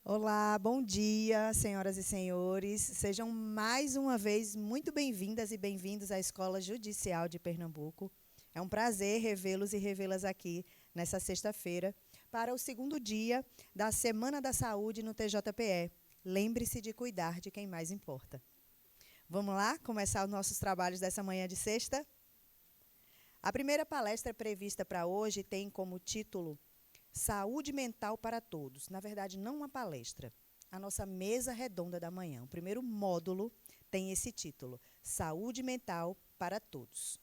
Olá, bom dia, senhoras e senhores. Sejam mais uma vez muito bem-vindas e bem-vindos à Escola Judicial de Pernambuco. É um prazer revê-los e revê-las aqui nessa sexta-feira para o segundo dia da Semana da Saúde no TJPE. Lembre-se de cuidar de quem mais importa. Vamos lá começar os nossos trabalhos dessa manhã de sexta? A primeira palestra prevista para hoje tem como título Saúde Mental para Todos. Na verdade, não uma palestra. A nossa mesa redonda da manhã. O primeiro módulo tem esse título, Saúde Mental para Todos.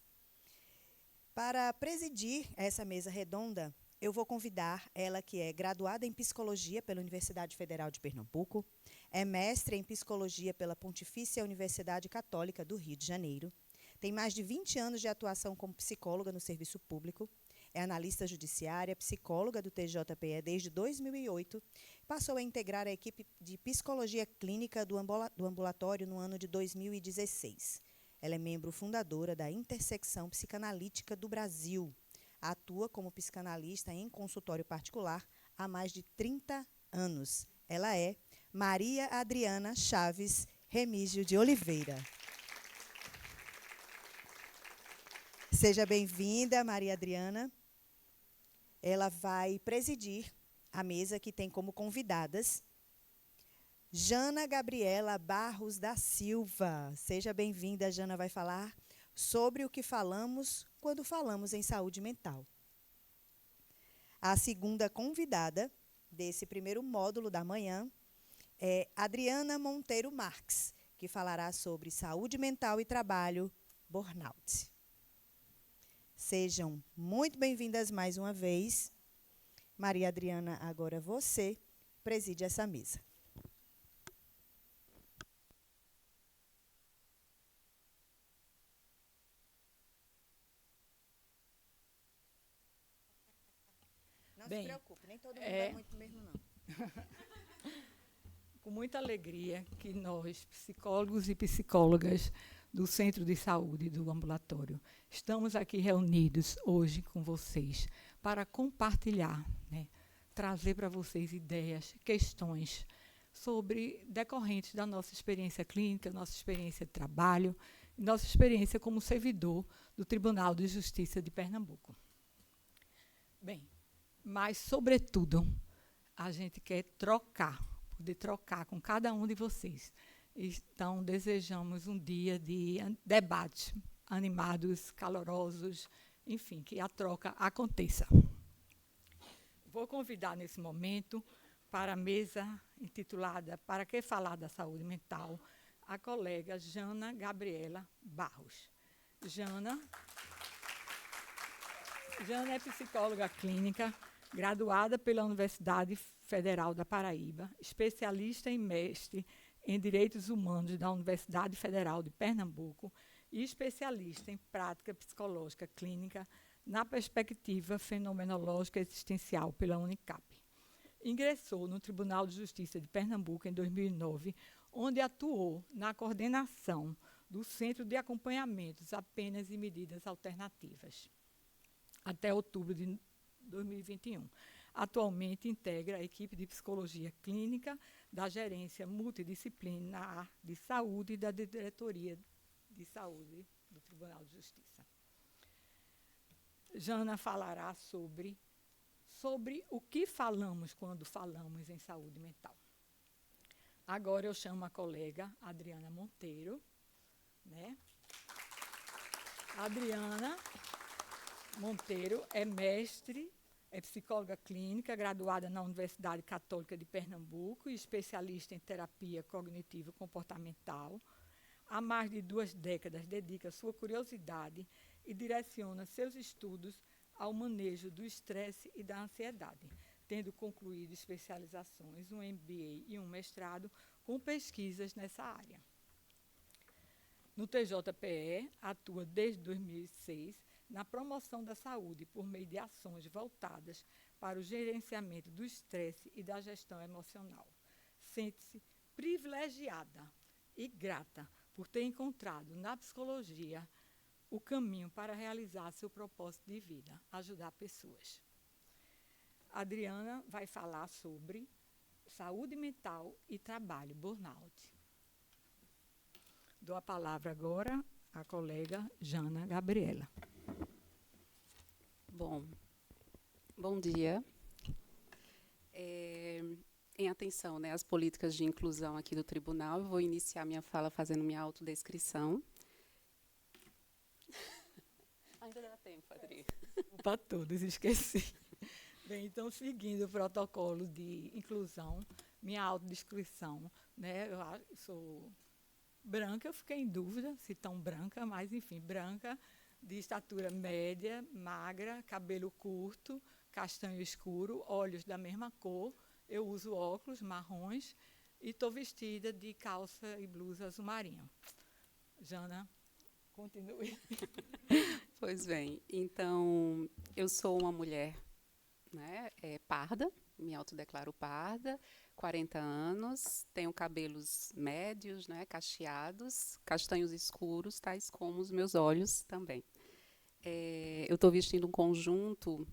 Para presidir essa mesa redonda, eu vou convidar ela que é graduada em Psicologia pela Universidade Federal de Pernambuco, é mestre em Psicologia pela Pontifícia Universidade Católica do Rio de Janeiro, tem mais de 20 anos de atuação como psicóloga no serviço público, é analista judiciária, psicóloga do TJPE desde 2008, passou a integrar a equipe de psicologia clínica do ambulatório no ano de 2016. Ela é membro fundadora da Intersecção Psicanalítica do Brasil. Atua como psicanalista em consultório particular há mais de 30 anos. Ela é Maria Adriana Chaves Remígio de Oliveira. Seja bem-vinda, Maria Adriana. Ela vai presidir a mesa que tem como convidadas Jana Gabriela Barros da Silva. Seja bem-vinda, Jana vai falar sobre o que falamos quando falamos em saúde mental. A segunda convidada desse primeiro módulo da manhã é Adriana Monteiro Marques, que falará sobre saúde mental e trabalho, burnout. Sejam muito bem-vindas mais uma vez. Maria Adriana, agora você preside essa mesa. Não se preocupe, nem todo mundo é muito mesmo, não. Com muita alegria que nós, psicólogos e psicólogas do Centro de Saúde do Ambulatório, estamos aqui reunidos hoje com vocês para compartilhar, trazer para vocês ideias, questões sobre decorrentes da nossa experiência clínica, nossa experiência de trabalho, nossa experiência como servidor do Tribunal de Justiça de Pernambuco. Bem, mas, sobretudo, a gente quer poder trocar com cada um de vocês. Então, desejamos um dia de debates animados, calorosos, enfim, que a troca aconteça. Vou convidar, nesse momento, para a mesa intitulada Para que falar da saúde mental, a colega Jana Gabriela Barros. Jana é psicóloga clínica, graduada pela Universidade Federal da Paraíba, especialista e mestre em Direitos Humanos da Universidade Federal de Pernambuco e especialista em prática psicológica clínica na perspectiva fenomenológica existencial pela Unicap. Ingressou no Tribunal de Justiça de Pernambuco em 2009, onde atuou na coordenação do Centro de Acompanhamentos a Penas e Medidas Alternativas, até outubro de 2021. Atualmente integra a equipe de psicologia clínica da Gerência Multidisciplinar de Saúde e da Diretoria de Saúde do Tribunal de Justiça. Jana falará sobre o que falamos quando falamos em saúde mental. Agora eu chamo a colega Adriana Monteiro. Adriana Monteiro é mestre, é psicóloga clínica, graduada na Universidade Católica de Pernambuco e especialista em terapia cognitivo-comportamental. Há mais de 2 décadas dedica sua curiosidade e direciona seus estudos ao manejo do estresse e da ansiedade, tendo concluído especializações, um MBA e um mestrado com pesquisas nessa área. No TJPE, atua desde 2006 na promoção da saúde por meio de ações voltadas para o gerenciamento do estresse e da gestão emocional. Sente-se privilegiada e grata por ter encontrado na psicologia o caminho para realizar seu propósito de vida, ajudar pessoas. A Adriana vai falar sobre saúde mental e trabalho, burnout. Dou a palavra agora à colega Jana Gabriela. Bom dia. Em atenção, né, às políticas de inclusão aqui do tribunal, eu vou iniciar minha fala fazendo minha autodescrição. Ainda dá tempo, Adri. Para todos, esqueci. Bem, então, seguindo o protocolo de inclusão, minha autodescrição, né, eu sou branca, eu fiquei em dúvida se tão branca, mas, enfim, branca, de estatura média, magra, cabelo curto, castanho escuro, olhos da mesma cor, eu uso óculos marrons e estou vestida de calça e blusa azul marinho. Jana, continue. Pois bem, então, eu sou uma mulher, né, parda, me autodeclaro parda, 40 anos, tenho cabelos médios, né, cacheados, castanhos escuros, tais como os meus olhos também. Eu estou vestindo um conjunto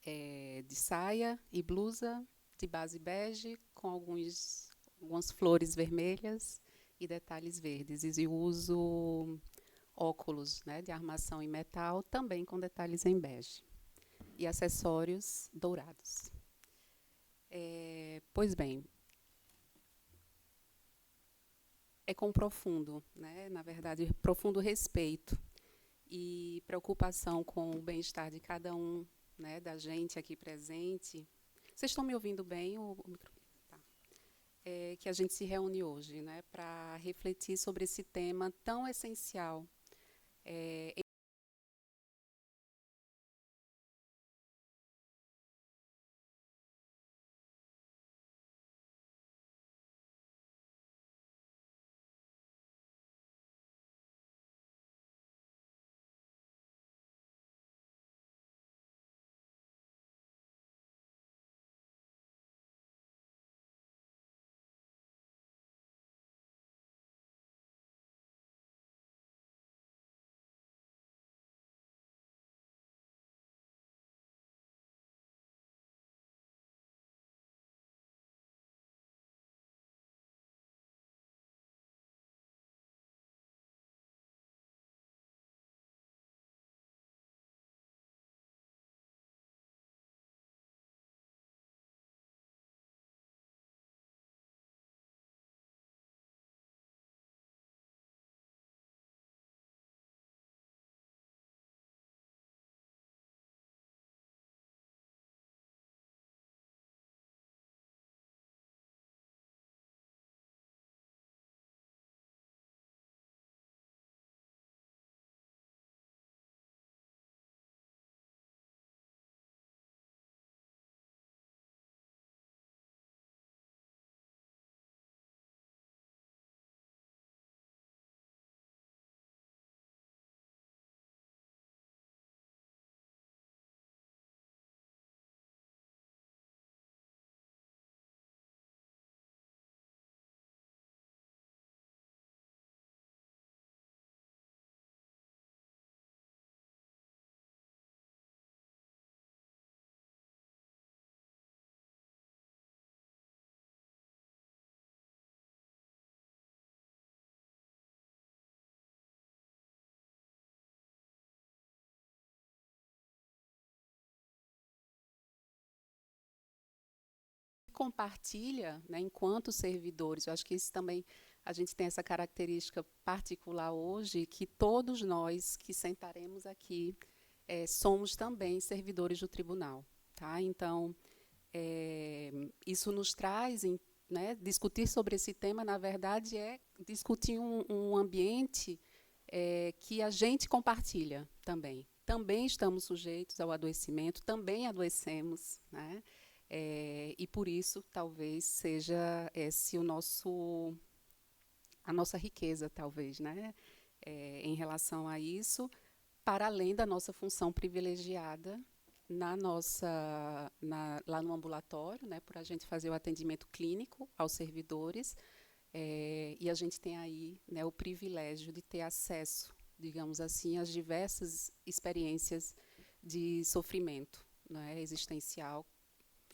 de saia e blusa de base bege, com algumas flores vermelhas e detalhes verdes. E uso óculos, né, de armação em metal, também com detalhes em bege. E acessórios dourados. Pois bem, é com profundo, né, na verdade, profundo respeito e preocupação com o bem-estar de cada um, né, da gente aqui presente. Vocês estão me ouvindo bem? Tá. Que a gente se reúne hoje, né, para refletir sobre esse tema tão essencial. Compartilha, né, enquanto servidores, eu acho que isso também, a gente tem essa característica particular hoje, que todos nós que sentaremos aqui somos também servidores do tribunal. Tá? Então, isso nos traz, né, discutir sobre esse tema, na verdade, é discutir um ambiente que a gente compartilha também. Também estamos sujeitos ao adoecimento, também adoecemos, né? E por isso talvez seja esse a nossa riqueza, talvez, né? Em relação a isso, para além da nossa função privilegiada lá no ambulatório, né, por a gente fazer o atendimento clínico aos servidores, e a gente tem aí, né, o privilégio de ter acesso, digamos assim, às diversas experiências de sofrimento, né, existencial,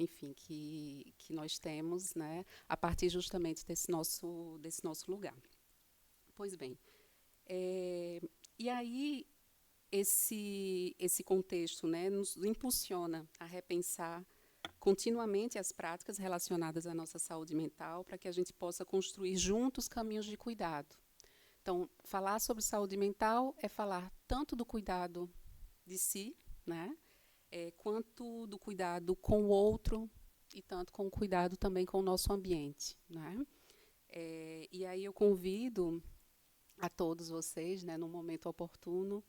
enfim, que nós temos, né, a partir justamente desse nosso lugar. Pois bem, e aí esse contexto, né, nos impulsiona a repensar continuamente as práticas relacionadas à nossa saúde mental para que a gente possa construir juntos caminhos de cuidado. Então, falar sobre saúde mental é falar tanto do cuidado de si, né, quanto do cuidado com o outro e tanto com o cuidado também com o nosso ambiente, né? E aí eu convido a todos vocês, né, no momento oportuno,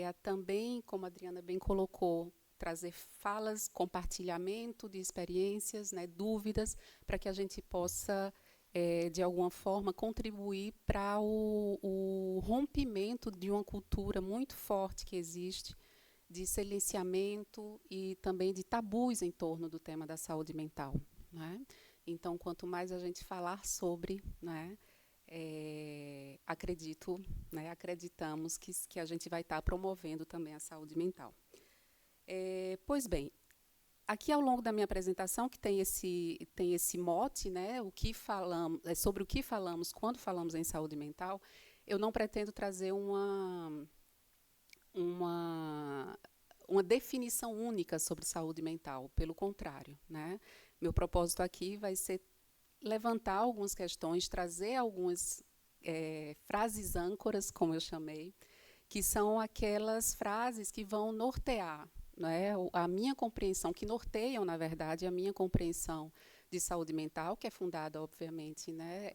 a também, como a Adriana bem colocou, trazer falas, compartilhamento de experiências, né, dúvidas, para que a gente possa, de alguma forma, contribuir para o rompimento de uma cultura muito forte que existe, de silenciamento e também de tabus em torno do tema da saúde mental, né? Então, quanto mais a gente falar sobre, né, acreditamos que a gente vai estar promovendo também a saúde mental. Pois bem, aqui ao longo da minha apresentação, que tem esse mote, né, sobre o que falamos quando falamos em saúde mental, eu não pretendo trazer uma definição única sobre saúde mental, pelo contrário, né? Meu propósito aqui vai ser levantar algumas questões, trazer algumas frases âncoras, como eu chamei, que são aquelas frases que vão nortear, né, a minha compreensão, que norteiam, na verdade, a minha compreensão de saúde mental, que é fundada, obviamente, né,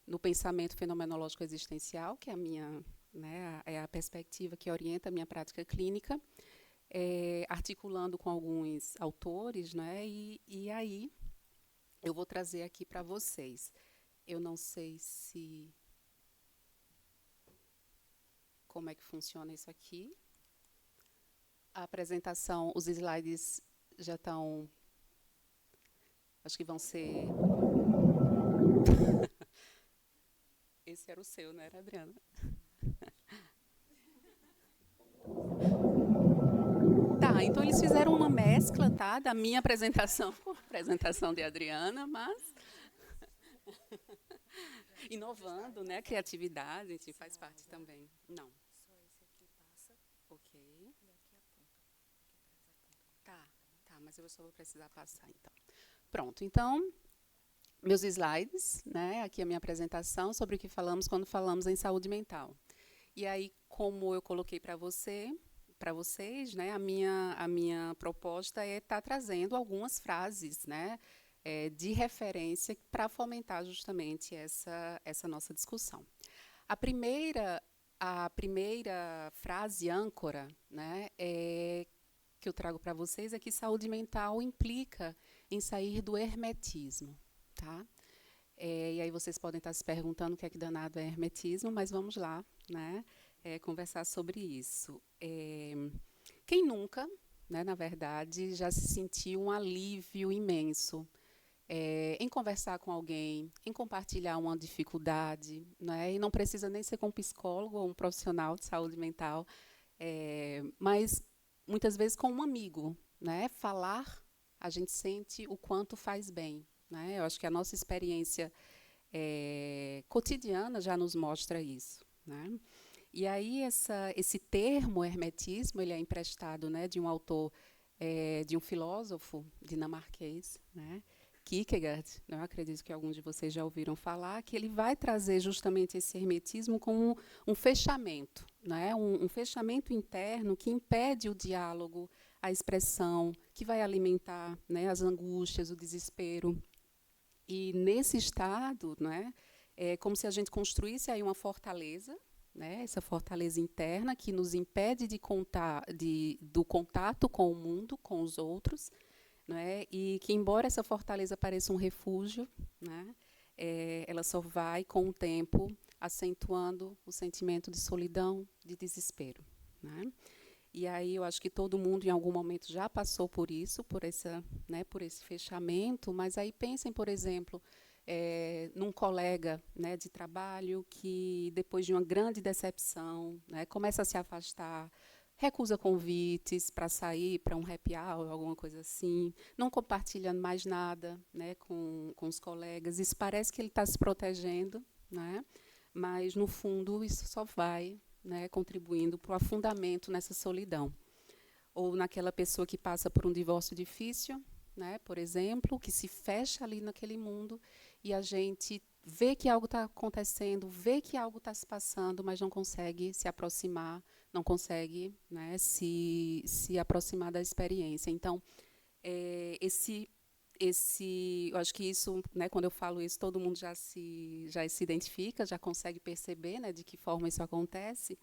no pensamento fenomenológico existencial, que é a minha, né, é a perspectiva que orienta a minha prática clínica, articulando com alguns autores, né, e aí eu vou trazer aqui para vocês. Eu não sei se... como é que funciona isso aqui. A apresentação, os slides já estão... acho que vão ser... Esse era o seu, não era, Adriana? Tá, então eles fizeram uma mescla, tá, da minha apresentação com a apresentação de Adriana, mas... inovando, né, criatividade, enfim, faz parte também. Não. Só esse aqui passa. Ok. E aqui aponta. Tá, mas eu só vou precisar passar, então. Pronto, então, meus slides, né, aqui a minha apresentação sobre o que falamos quando falamos em saúde mental. E aí, como eu coloquei para vocês, né, a minha proposta é estar trazendo algumas frases, né, de referência para fomentar justamente essa nossa discussão. A primeira frase âncora, né, que eu trago para vocês é que saúde mental implica em sair do hermetismo, tá? E aí vocês podem estar se perguntando o que é que danado é hermetismo, mas vamos lá, né, conversar sobre isso. Quem nunca, né, na verdade, já se sentiu um alívio imenso em conversar com alguém, em compartilhar uma dificuldade, né, e não precisa nem ser com um psicólogo ou um profissional de saúde mental, mas muitas vezes com um amigo, né? Falar, a gente sente o quanto faz bem, né? Eu acho que a nossa experiência cotidiana já nos mostra isso, né? E aí esse termo hermetismo, ele é emprestado, né, de um autor, de um filósofo dinamarquês, né, Kierkegaard, né, eu acredito que alguns de vocês já ouviram falar, que ele vai trazer justamente esse hermetismo como um fechamento, né, um fechamento interno que impede o diálogo, a expressão, que vai alimentar, né, as angústias, o desespero. E nesse estado, né, é como se a gente construísse aí uma fortaleza, né, essa fortaleza interna que nos impede do contato com o mundo, com os outros, né, e que, embora essa fortaleza pareça um refúgio, né, ela só vai, com o tempo, acentuando o sentimento de solidão, de desespero, né. E aí eu acho que todo mundo, em algum momento, já passou por isso, por esse fechamento, mas aí pensem, por exemplo, num colega, né, de trabalho que, depois de uma grande decepção, né, começa a se afastar, recusa convites para sair para um happy hour, alguma coisa assim, não compartilha mais nada, né, com os colegas. Isso parece que ele está se protegendo, né, mas, no fundo, isso só vai, né, contribuindo para o afundamento nessa solidão. Ou naquela pessoa que passa por um divórcio difícil, né, por exemplo, que se fecha ali naquele mundo e a gente vê que algo está acontecendo, vê que algo está se passando, mas não consegue se aproximar, não consegue, né, se aproximar da experiência. Então, eu acho que isso, né, quando eu falo isso, todo mundo já se identifica, já consegue perceber, né, de que forma isso acontece.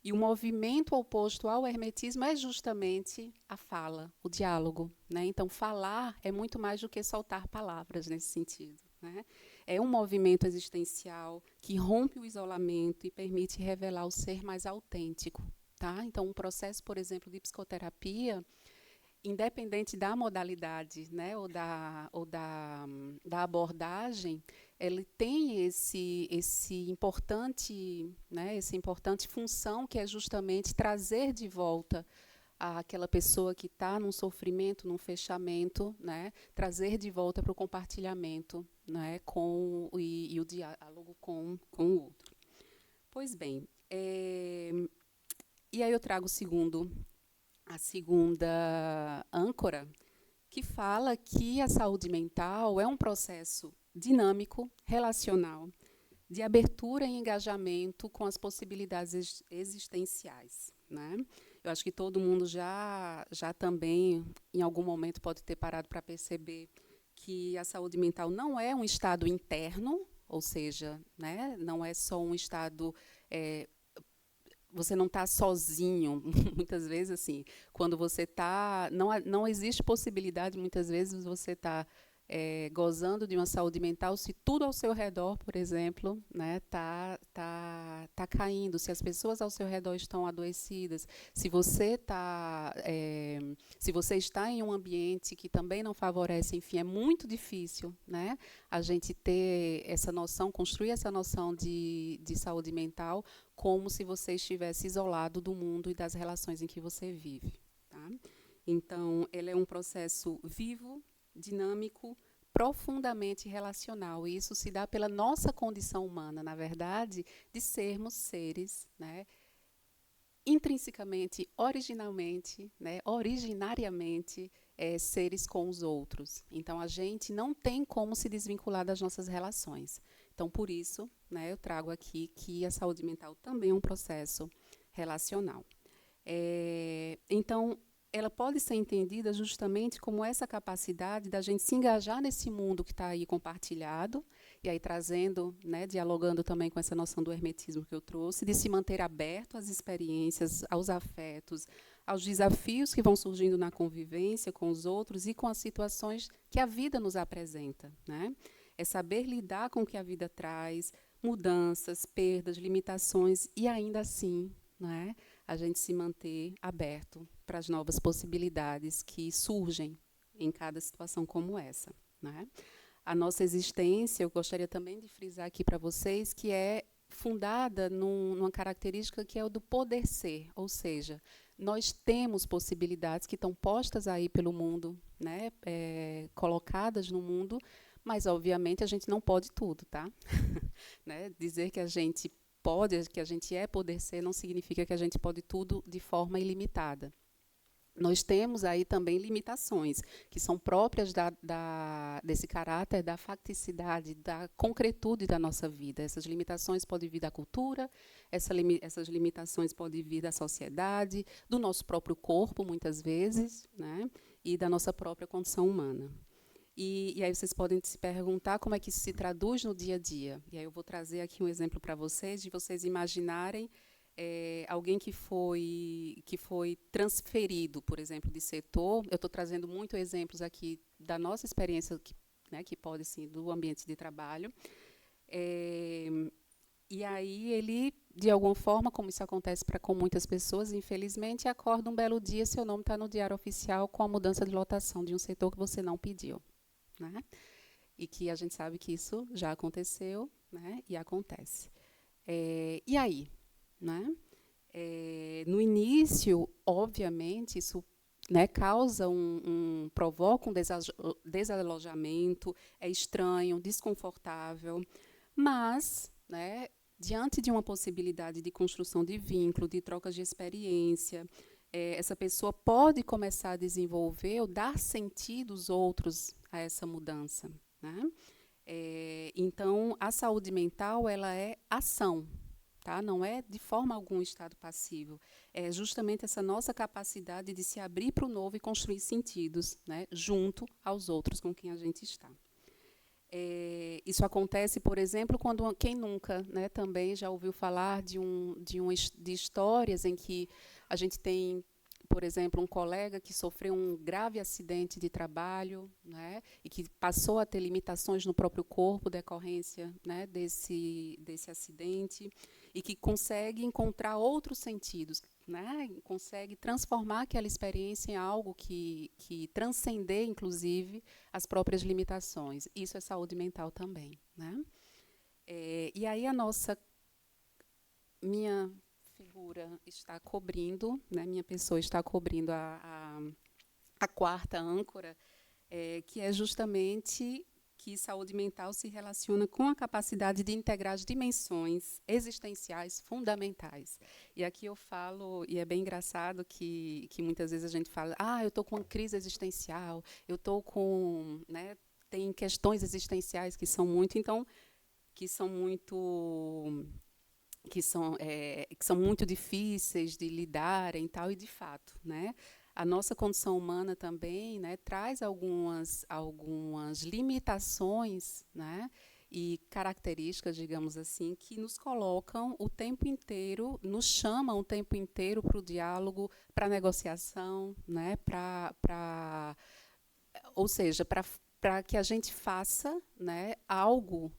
E o movimento oposto ao hermetismo é justamente a fala, o diálogo, né? Então, falar é muito mais do que soltar palavras nesse sentido, né? É um movimento existencial que rompe o isolamento e permite revelar o ser mais autêntico, tá? Então, um processo, por exemplo, de psicoterapia, independente da modalidade, né, ou da abordagem, ele tem esse importante, né, essa importante função que é justamente trazer de volta aquela pessoa que está num sofrimento, num fechamento, né, trazer de volta para o compartilhamento, né, e o diálogo com o outro. Pois bem, e aí eu trago a segunda âncora, que fala que a saúde mental é um processo dinâmico, relacional, de abertura e engajamento com as possibilidades existenciais, né? Eu acho que todo mundo já também, em algum momento, pode ter parado para perceber que a saúde mental não é um estado interno, ou seja, né, não é só um estado... você não está sozinho, muitas vezes, assim, quando você está... Não existe possibilidade, muitas vezes, você está gozando de uma saúde mental se tudo ao seu redor, por exemplo, né, tá caindo, se as pessoas ao seu redor estão adoecidas, se você está em um ambiente que também não favorece, enfim, é muito difícil, né, a gente ter essa noção, construir essa noção de saúde mental, como se você estivesse isolado do mundo e das relações em que você vive. Tá? Então, ele é um processo vivo, dinâmico, profundamente relacional. E isso se dá pela nossa condição humana, na verdade, de sermos seres, né, intrinsecamente, originalmente, né, originariamente, seres com os outros. Então, a gente não tem como se desvincular das nossas relações. Então, por isso, né, eu trago aqui que a saúde mental também é um processo relacional. Então, ela pode ser entendida justamente como essa capacidade da gente se engajar nesse mundo que está aí compartilhado, e aí trazendo, né, dialogando também com essa noção do hermetismo que eu trouxe, de se manter aberto às experiências, aos afetos, aos desafios que vão surgindo na convivência com os outros e com as situações que a vida nos apresenta, né? É saber lidar com o que a vida traz, mudanças, perdas, limitações, e ainda assim, né, a gente se manter aberto para as novas possibilidades que surgem em cada situação como essa, né? A nossa existência, eu gostaria também de frisar aqui para vocês, que é fundada numa característica que é o do poder ser, ou seja, nós temos possibilidades que estão postas aí pelo mundo, né, colocadas no mundo, mas, obviamente, a gente não pode tudo, tá? Né? Dizer que a gente pode, que a gente é poder ser, não significa que a gente pode tudo de forma ilimitada. Nós temos aí também limitações, que são próprias desse caráter da facticidade, da concretude da nossa vida. Essas limitações podem vir da cultura, essas limitações podem vir da sociedade, do nosso próprio corpo, muitas vezes, né? E da nossa própria condição humana. E aí vocês podem se perguntar como é que isso se traduz no dia a dia. E aí eu vou trazer aqui um exemplo para vocês, de vocês imaginarem alguém que foi transferido, por exemplo, de setor. Eu estou trazendo muitos exemplos aqui da nossa experiência, que pode, sim, do ambiente de trabalho. E aí ele, de alguma forma, como isso acontece com muitas pessoas, infelizmente, acorda um belo dia, seu nome está no diário oficial com a mudança de lotação de um setor que você não pediu. Né? E que a gente sabe que isso já aconteceu, né? E acontece. E aí? Né? No início, obviamente, isso, né, provoca um desalojamento, é estranho, desconfortável, mas, né, diante de uma possibilidade de construção de vínculo, de trocas de experiência, essa pessoa pode começar a desenvolver ou dar sentidos outros a essa mudança, né? Então, a saúde mental, ela é ação, tá? Não é de forma alguma estado passivo. É justamente essa nossa capacidade de se abrir para o novo e construir sentidos, né, junto aos outros com quem a gente está. Isso acontece, por exemplo, quando quem nunca, né, também já ouviu falar de histórias em que a gente tem, por exemplo, um colega que sofreu um grave acidente de trabalho, né, e que passou a ter limitações no próprio corpo decorrência, né, desse acidente, e que consegue encontrar outros sentidos, né, consegue transformar aquela experiência em algo que transcender, inclusive, as próprias limitações. Isso é saúde mental também, né? E aí minha figura está cobrindo, né, minha pessoa está cobrindo a quarta âncora, que é justamente que saúde mental se relaciona com a capacidade de integrar as dimensões existenciais fundamentais. E aqui eu falo, e é bem engraçado que muitas vezes a gente fala, eu estou com uma crise existencial, eu estou com, né, tem questões existenciais que são muito difíceis de lidarem e tal, e de fato, né, a nossa condição humana também, né, traz algumas limitações, né, e características, digamos assim, que nos colocam o tempo inteiro, nos chamam o tempo inteiro para o diálogo, para a negociação, né, ou seja, para que a gente faça, né, algo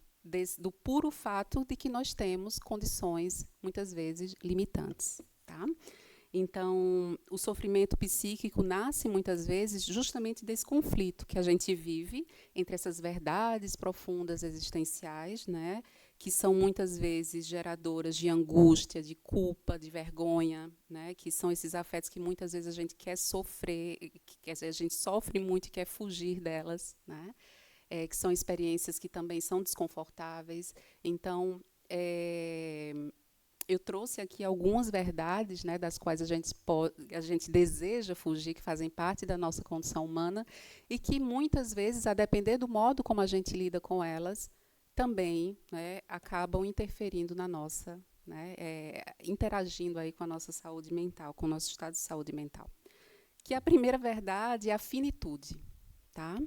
do puro fato de que nós temos condições, muitas vezes, limitantes. Tá? Então, o sofrimento psíquico nasce, muitas vezes, justamente desse conflito que a gente vive entre essas verdades profundas existenciais, né, que são, muitas vezes, geradoras de angústia, de culpa, de vergonha, né, que são esses afetos que, muitas vezes, a gente quer sofrer, a gente sofre muito e quer fugir delas, né? Que são experiências que também são desconfortáveis. Então, eu trouxe aqui algumas verdades, né, das quais a gente deseja fugir, que fazem parte da nossa condição humana, e que, muitas vezes, a depender do modo como a gente lida com elas, também, né, acabam interferindo na nossa, né, interagindo aí com a nossa saúde mental, com o nosso estado de saúde mental. Que a primeira verdade é a finitude. Tá?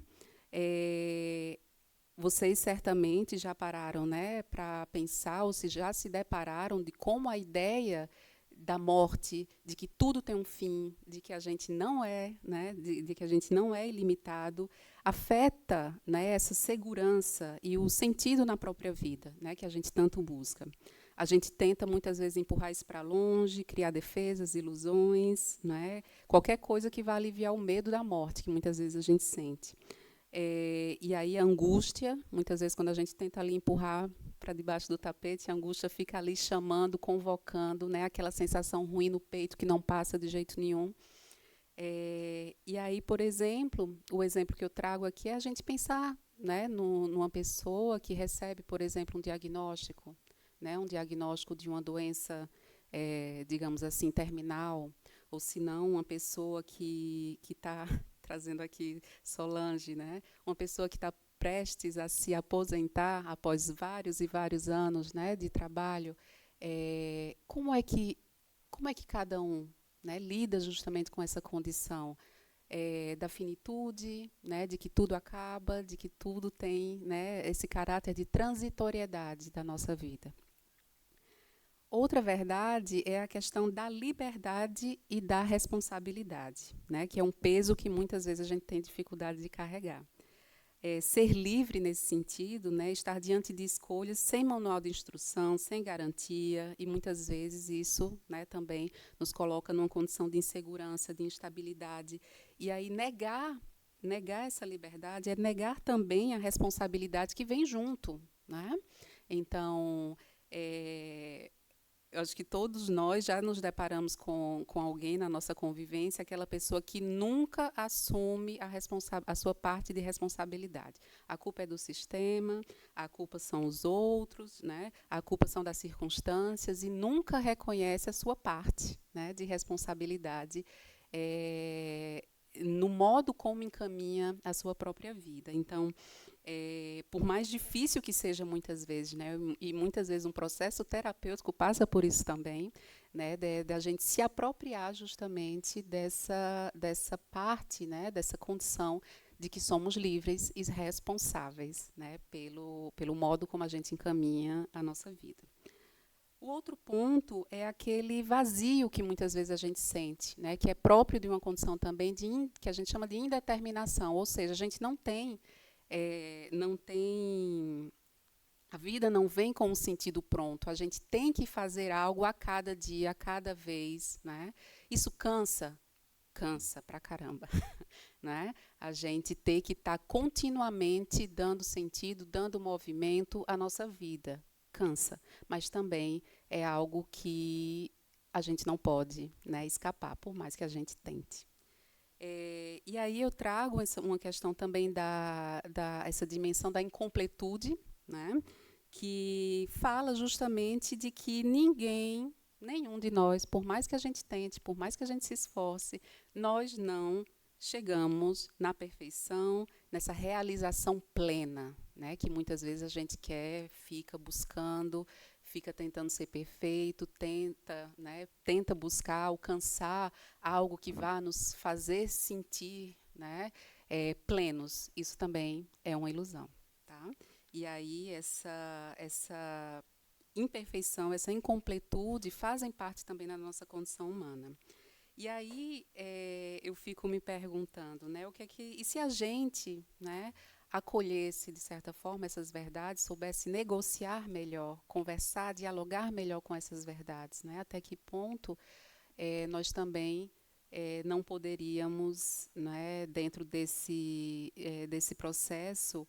Vocês certamente já pararam, né, para pensar, ou se já se depararam de como a ideia da morte, de que tudo tem um fim, de que a gente não é, né, de que a gente não é ilimitado, afeta, né, essa segurança e o sentido na própria vida, né, que a gente tanto busca. A gente tenta, muitas vezes, empurrar isso para longe, criar defesas, ilusões, né, qualquer coisa que vá aliviar o medo da morte, que muitas vezes a gente sente. E aí a angústia, muitas vezes, quando a gente tenta ali empurrar para debaixo do tapete, a angústia fica ali chamando, convocando, né, aquela sensação ruim no peito que não passa de jeito nenhum. E aí, por exemplo, o exemplo que eu trago aqui é a gente pensar, né, numa pessoa que recebe, por exemplo, um diagnóstico, né, um diagnóstico de uma doença, digamos assim, terminal, ou se não, uma pessoa que está trazendo aqui Solange, né, uma pessoa que está prestes a se aposentar após vários e vários anos, né, de trabalho, como é que cada um, né, lida justamente com essa condição da finitude, né, de que tudo acaba, de que tudo tem, né, esse caráter de transitoriedade da nossa vida. Outra verdade é a questão da liberdade e da responsabilidade, né, que é um peso que muitas vezes a gente tem dificuldade de carregar. Ser livre nesse sentido, né, estar diante de escolhas sem manual de instrução, sem garantia, e muitas vezes isso, né, também nos coloca numa condição de insegurança, de instabilidade. E aí negar essa liberdade é negar também a responsabilidade que vem junto, né? Então, eu acho que todos nós já nos deparamos com alguém na nossa convivência, aquela pessoa que nunca assume a sua parte de responsabilidade. A culpa é do sistema, a culpa são os outros, né? A culpa são das circunstâncias, e nunca reconhece a sua parte, né, de responsabilidade no modo como encaminha a sua própria vida. Então, por mais difícil que seja muitas vezes, né, e muitas vezes um processo terapêutico passa por isso também, né, da gente se apropriar justamente dessa parte, né, dessa condição de que somos livres e responsáveis, né, pelo modo como a gente encaminha a nossa vida. O outro ponto é aquele vazio que muitas vezes a gente sente, né, que é próprio de uma condição também que a gente chama de indeterminação, ou seja, a gente não tem, a vida não vem com um sentido pronto, a gente tem que fazer algo a cada dia, a cada vez, né? Isso cansa pra caramba, né? A gente tem que estar continuamente dando sentido, dando movimento à nossa vida. Cansa, mas também é algo que a gente não pode, né, escapar, por mais que a gente tente. E aí eu trago uma questão também essa dimensão da incompletude, né, que fala justamente de que nenhum de nós, por mais que a gente tente, por mais que a gente se esforce, nós não chegamos na perfeição, nessa realização plena, né, que muitas vezes a gente quer, fica buscando, fica tentando ser perfeito, tenta buscar, alcançar algo que vá nos fazer sentir, né, plenos. Isso também é uma ilusão. Tá? E aí essa imperfeição, essa incompletude fazem parte também da nossa condição humana. E aí eu fico me perguntando, né, e se a gente, né, acolhesse, de certa forma, essas verdades, soubesse negociar melhor, conversar, dialogar melhor com essas verdades, né, até que ponto nós também não poderíamos, né, dentro desse processo,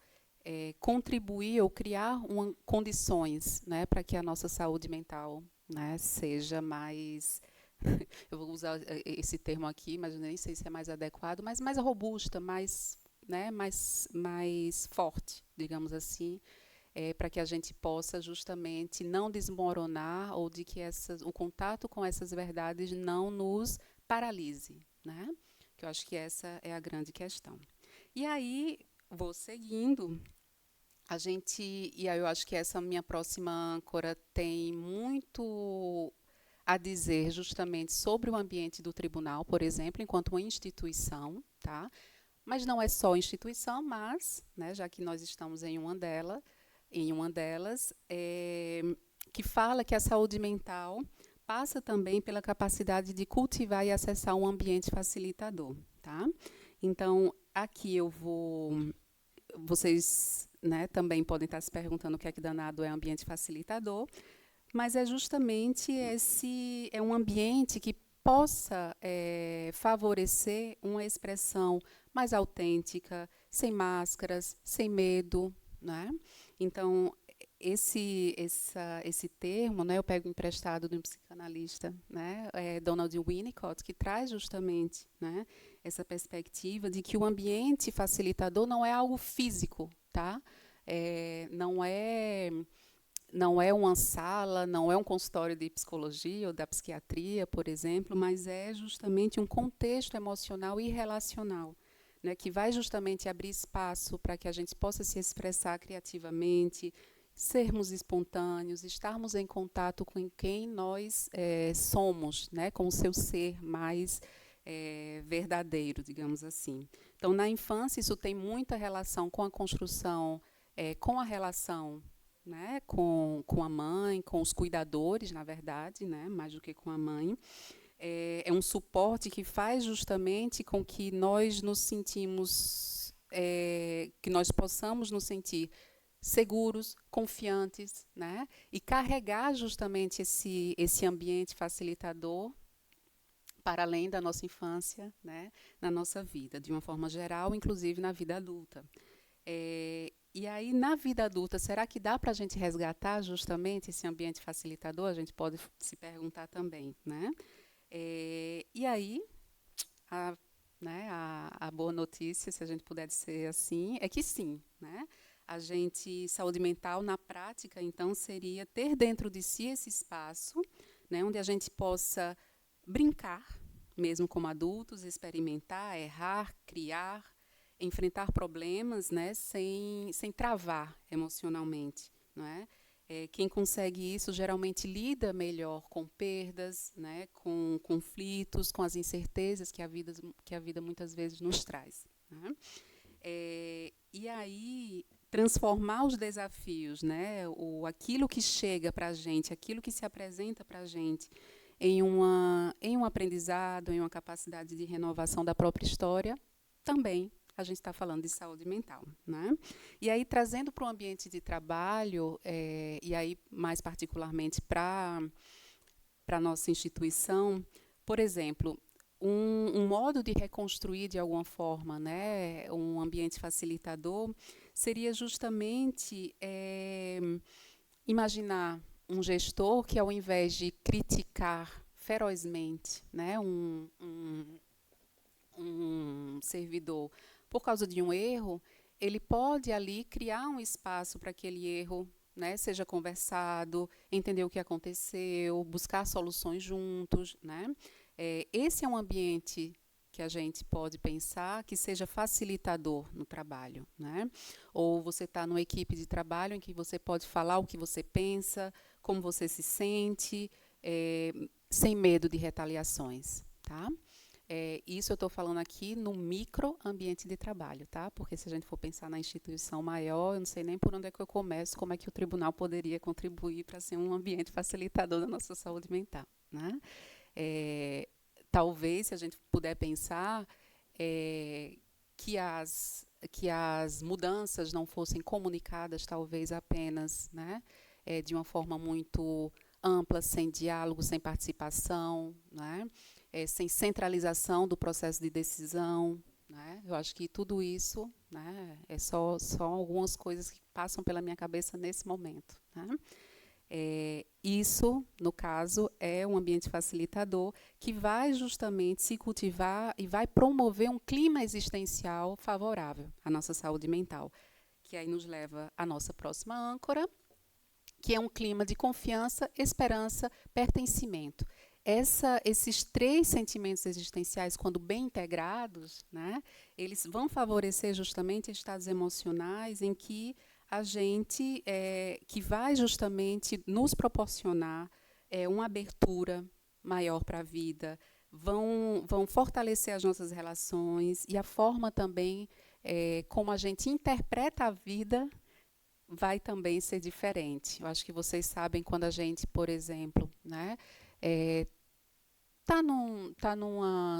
contribuir ou criar condições, né, para que a nossa saúde mental, né, seja mais... eu vou usar esse termo aqui, mas nem sei se é mais adequado, mas mais robusta, mais forte, digamos assim, para que a gente possa justamente não desmoronar, ou de que o contato com essas verdades não nos paralise, né? Que eu acho que essa é a grande questão. E aí, vou seguindo, e aí eu acho que essa minha próxima âncora tem muito a dizer justamente sobre o ambiente do tribunal, por exemplo, enquanto uma instituição, tá? Mas não é só instituição, mas, né, já que nós estamos em uma delas, que fala que a saúde mental passa também pela capacidade de cultivar e acessar um ambiente facilitador, tá? Então, aqui vocês, né, também podem estar se perguntando o que é que danado é ambiente facilitador, mas é justamente um ambiente que possa favorecer uma expressão mais autêntica, sem máscaras, sem medo, né? Então, esse termo, né, eu pego emprestado de um psicanalista, né, Donald Winnicott, que traz justamente, né, essa perspectiva de que o ambiente facilitador não é algo físico, tá? Não é uma sala, não é um consultório de psicologia ou da psiquiatria, por exemplo, mas é justamente um contexto emocional e relacional, né, que vai justamente abrir espaço para que a gente possa se expressar criativamente, sermos espontâneos, estarmos em contato com quem nós somos, né, com o seu ser mais verdadeiro, digamos assim. Então, na infância, isso tem muita relação com a construção, com a relação, né, com a mãe, com os cuidadores, na verdade, né, mais do que com a mãe. É um suporte que faz justamente com que nós nos sentimos, que nós possamos nos sentir seguros, confiantes, né, e carregar justamente esse ambiente facilitador para além da nossa infância, né, na nossa vida, de uma forma geral, inclusive na vida adulta. E aí, na vida adulta, será que dá para a gente resgatar justamente esse ambiente facilitador? A gente pode se perguntar também, né? E aí, a, né, a boa notícia, se a gente puder dizer assim, é que sim, né? A gente, saúde mental, na prática, então, seria ter dentro de si esse espaço, né, onde a gente possa brincar, mesmo como adultos, experimentar, errar, criar, enfrentar problemas, né, sem travar emocionalmente, não é? Quem consegue isso geralmente lida melhor com perdas, né, com conflitos, com as incertezas que a vida muitas vezes nos traz, né? E aí transformar os desafios, né, aquilo que chega para a gente, aquilo que se apresenta para a gente em um aprendizado, em uma capacidade de renovação da própria história, também a gente está falando de saúde mental, né? E aí, trazendo para o ambiente de trabalho, e aí mais particularmente para a nossa instituição, por exemplo, um modo de reconstruir de alguma forma, né, um ambiente facilitador seria justamente imaginar um gestor que, ao invés de criticar ferozmente, né, um servidor por causa de um erro, ele pode ali criar um espaço para aquele erro, né, seja conversado, entender o que aconteceu, buscar soluções juntos, né? Esse é um ambiente que a gente pode pensar que seja facilitador no trabalho, né? Ou você está numa equipe de trabalho em que você pode falar o que você pensa, como você se sente, sem medo de retaliações, tá? Isso eu estou falando aqui no micro ambiente de trabalho, tá? Porque se a gente for pensar na instituição maior, eu não sei nem por onde é que eu começo, como é que o tribunal poderia contribuir para ser um ambiente facilitador da nossa saúde mental, né? Talvez, se a gente puder pensar, que as mudanças não fossem comunicadas, talvez apenas, né, de uma forma muito ampla, sem diálogo, sem participação, né, sem centralização do processo de decisão, né? Eu acho que tudo isso, né, é só algumas coisas que passam pela minha cabeça nesse momento, né? Isso, no caso, é um ambiente facilitador que vai justamente se cultivar e vai promover um clima existencial favorável à nossa saúde mental, que aí nos leva à nossa próxima âncora, que é um clima de confiança, esperança, pertencimento. Esses três sentimentos existenciais, quando bem integrados, né, eles vão favorecer justamente estados emocionais em que a gente, que vai justamente nos proporcionar uma abertura maior para a vida, vão fortalecer as nossas relações e a forma também como a gente interpreta a vida vai também ser diferente. Eu acho que vocês sabem quando a gente, por exemplo, né,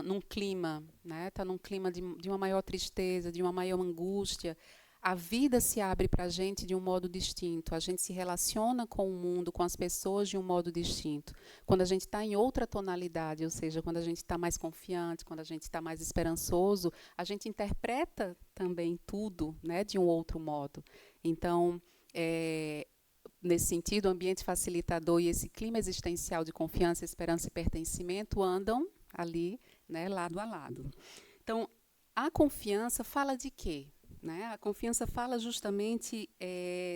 num clima, né, tá num clima de uma maior tristeza, de uma maior angústia, a vida se abre para a gente de um modo distinto. A gente se relaciona com o mundo, com as pessoas de um modo distinto. Quando a gente está em outra tonalidade, ou seja, quando a gente está mais confiante, quando a gente está mais esperançoso, a gente interpreta também tudo, né, de um outro modo. Então, nesse sentido, o ambiente facilitador e esse clima existencial de confiança, esperança e pertencimento andam ali, né, lado a lado. Então, a confiança fala de quê? Né? A confiança fala justamente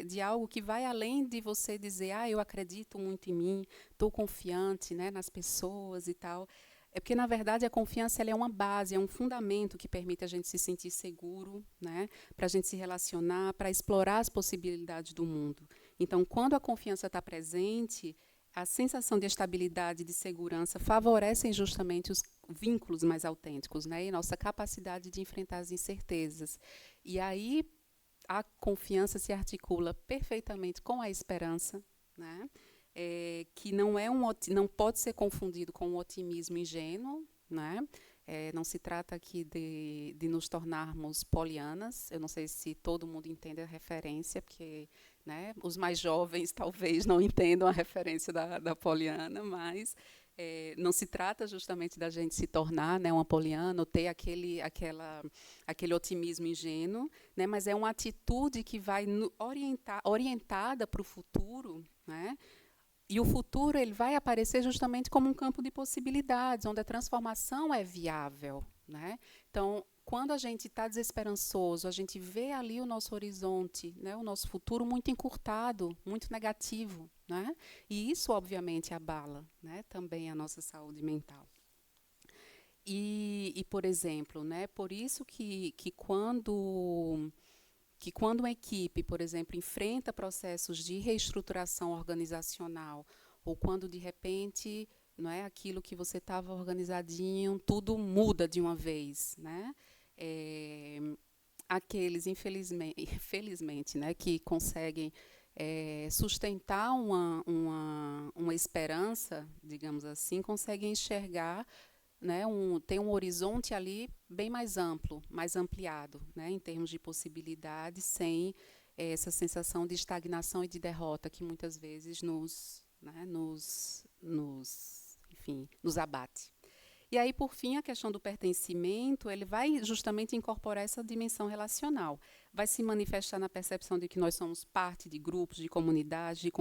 de algo que vai além de você dizer, eu acredito muito em mim, estou confiante, né, nas pessoas e tal. É porque, na verdade, a confiança ela é uma base, é um fundamento que permite a gente se sentir seguro, né, para a gente se relacionar, para explorar as possibilidades do mundo. Então, quando a confiança está presente, a sensação de estabilidade e de segurança favorecem justamente os vínculos mais autênticos, né, e nossa capacidade de enfrentar as incertezas. E aí a confiança se articula perfeitamente com a esperança, né, que não pode ser confundido com um otimismo ingênuo, né? Não se trata aqui de nos tornarmos polianas. Eu não sei se todo mundo entende a referência, porque, né, os mais jovens talvez não entendam a referência da poliana, mas Não se trata justamente da gente se tornar, né, uma poliana, ou ter aquele otimismo ingênuo, né, mas é uma atitude que vai orientada para o futuro, né, e o futuro ele vai aparecer justamente como um campo de possibilidades, onde a transformação é viável, né? Então, quando a gente está desesperançoso, a gente vê ali o nosso horizonte, né, o nosso futuro muito encurtado, muito negativo, né? E isso, obviamente, abala, né, também a nossa saúde mental. Por exemplo, né, por isso que quando uma equipe, por exemplo, enfrenta processos de reestruturação organizacional, ou quando, de repente, não é aquilo que você estava organizadinho, tudo muda de uma vez, né? Aqueles, infelizmente, né, que conseguem sustentar uma esperança, digamos assim, conseguem enxergar, né, tem um horizonte ali bem mais amplo, mais ampliado, né, em termos de possibilidades, sem essa sensação de estagnação e de derrota que muitas vezes enfim, nos abate. E aí, por fim, a questão do pertencimento, ele vai justamente incorporar essa dimensão relacional. Vai se manifestar na percepção de que nós somos parte de grupos, de comunidades, de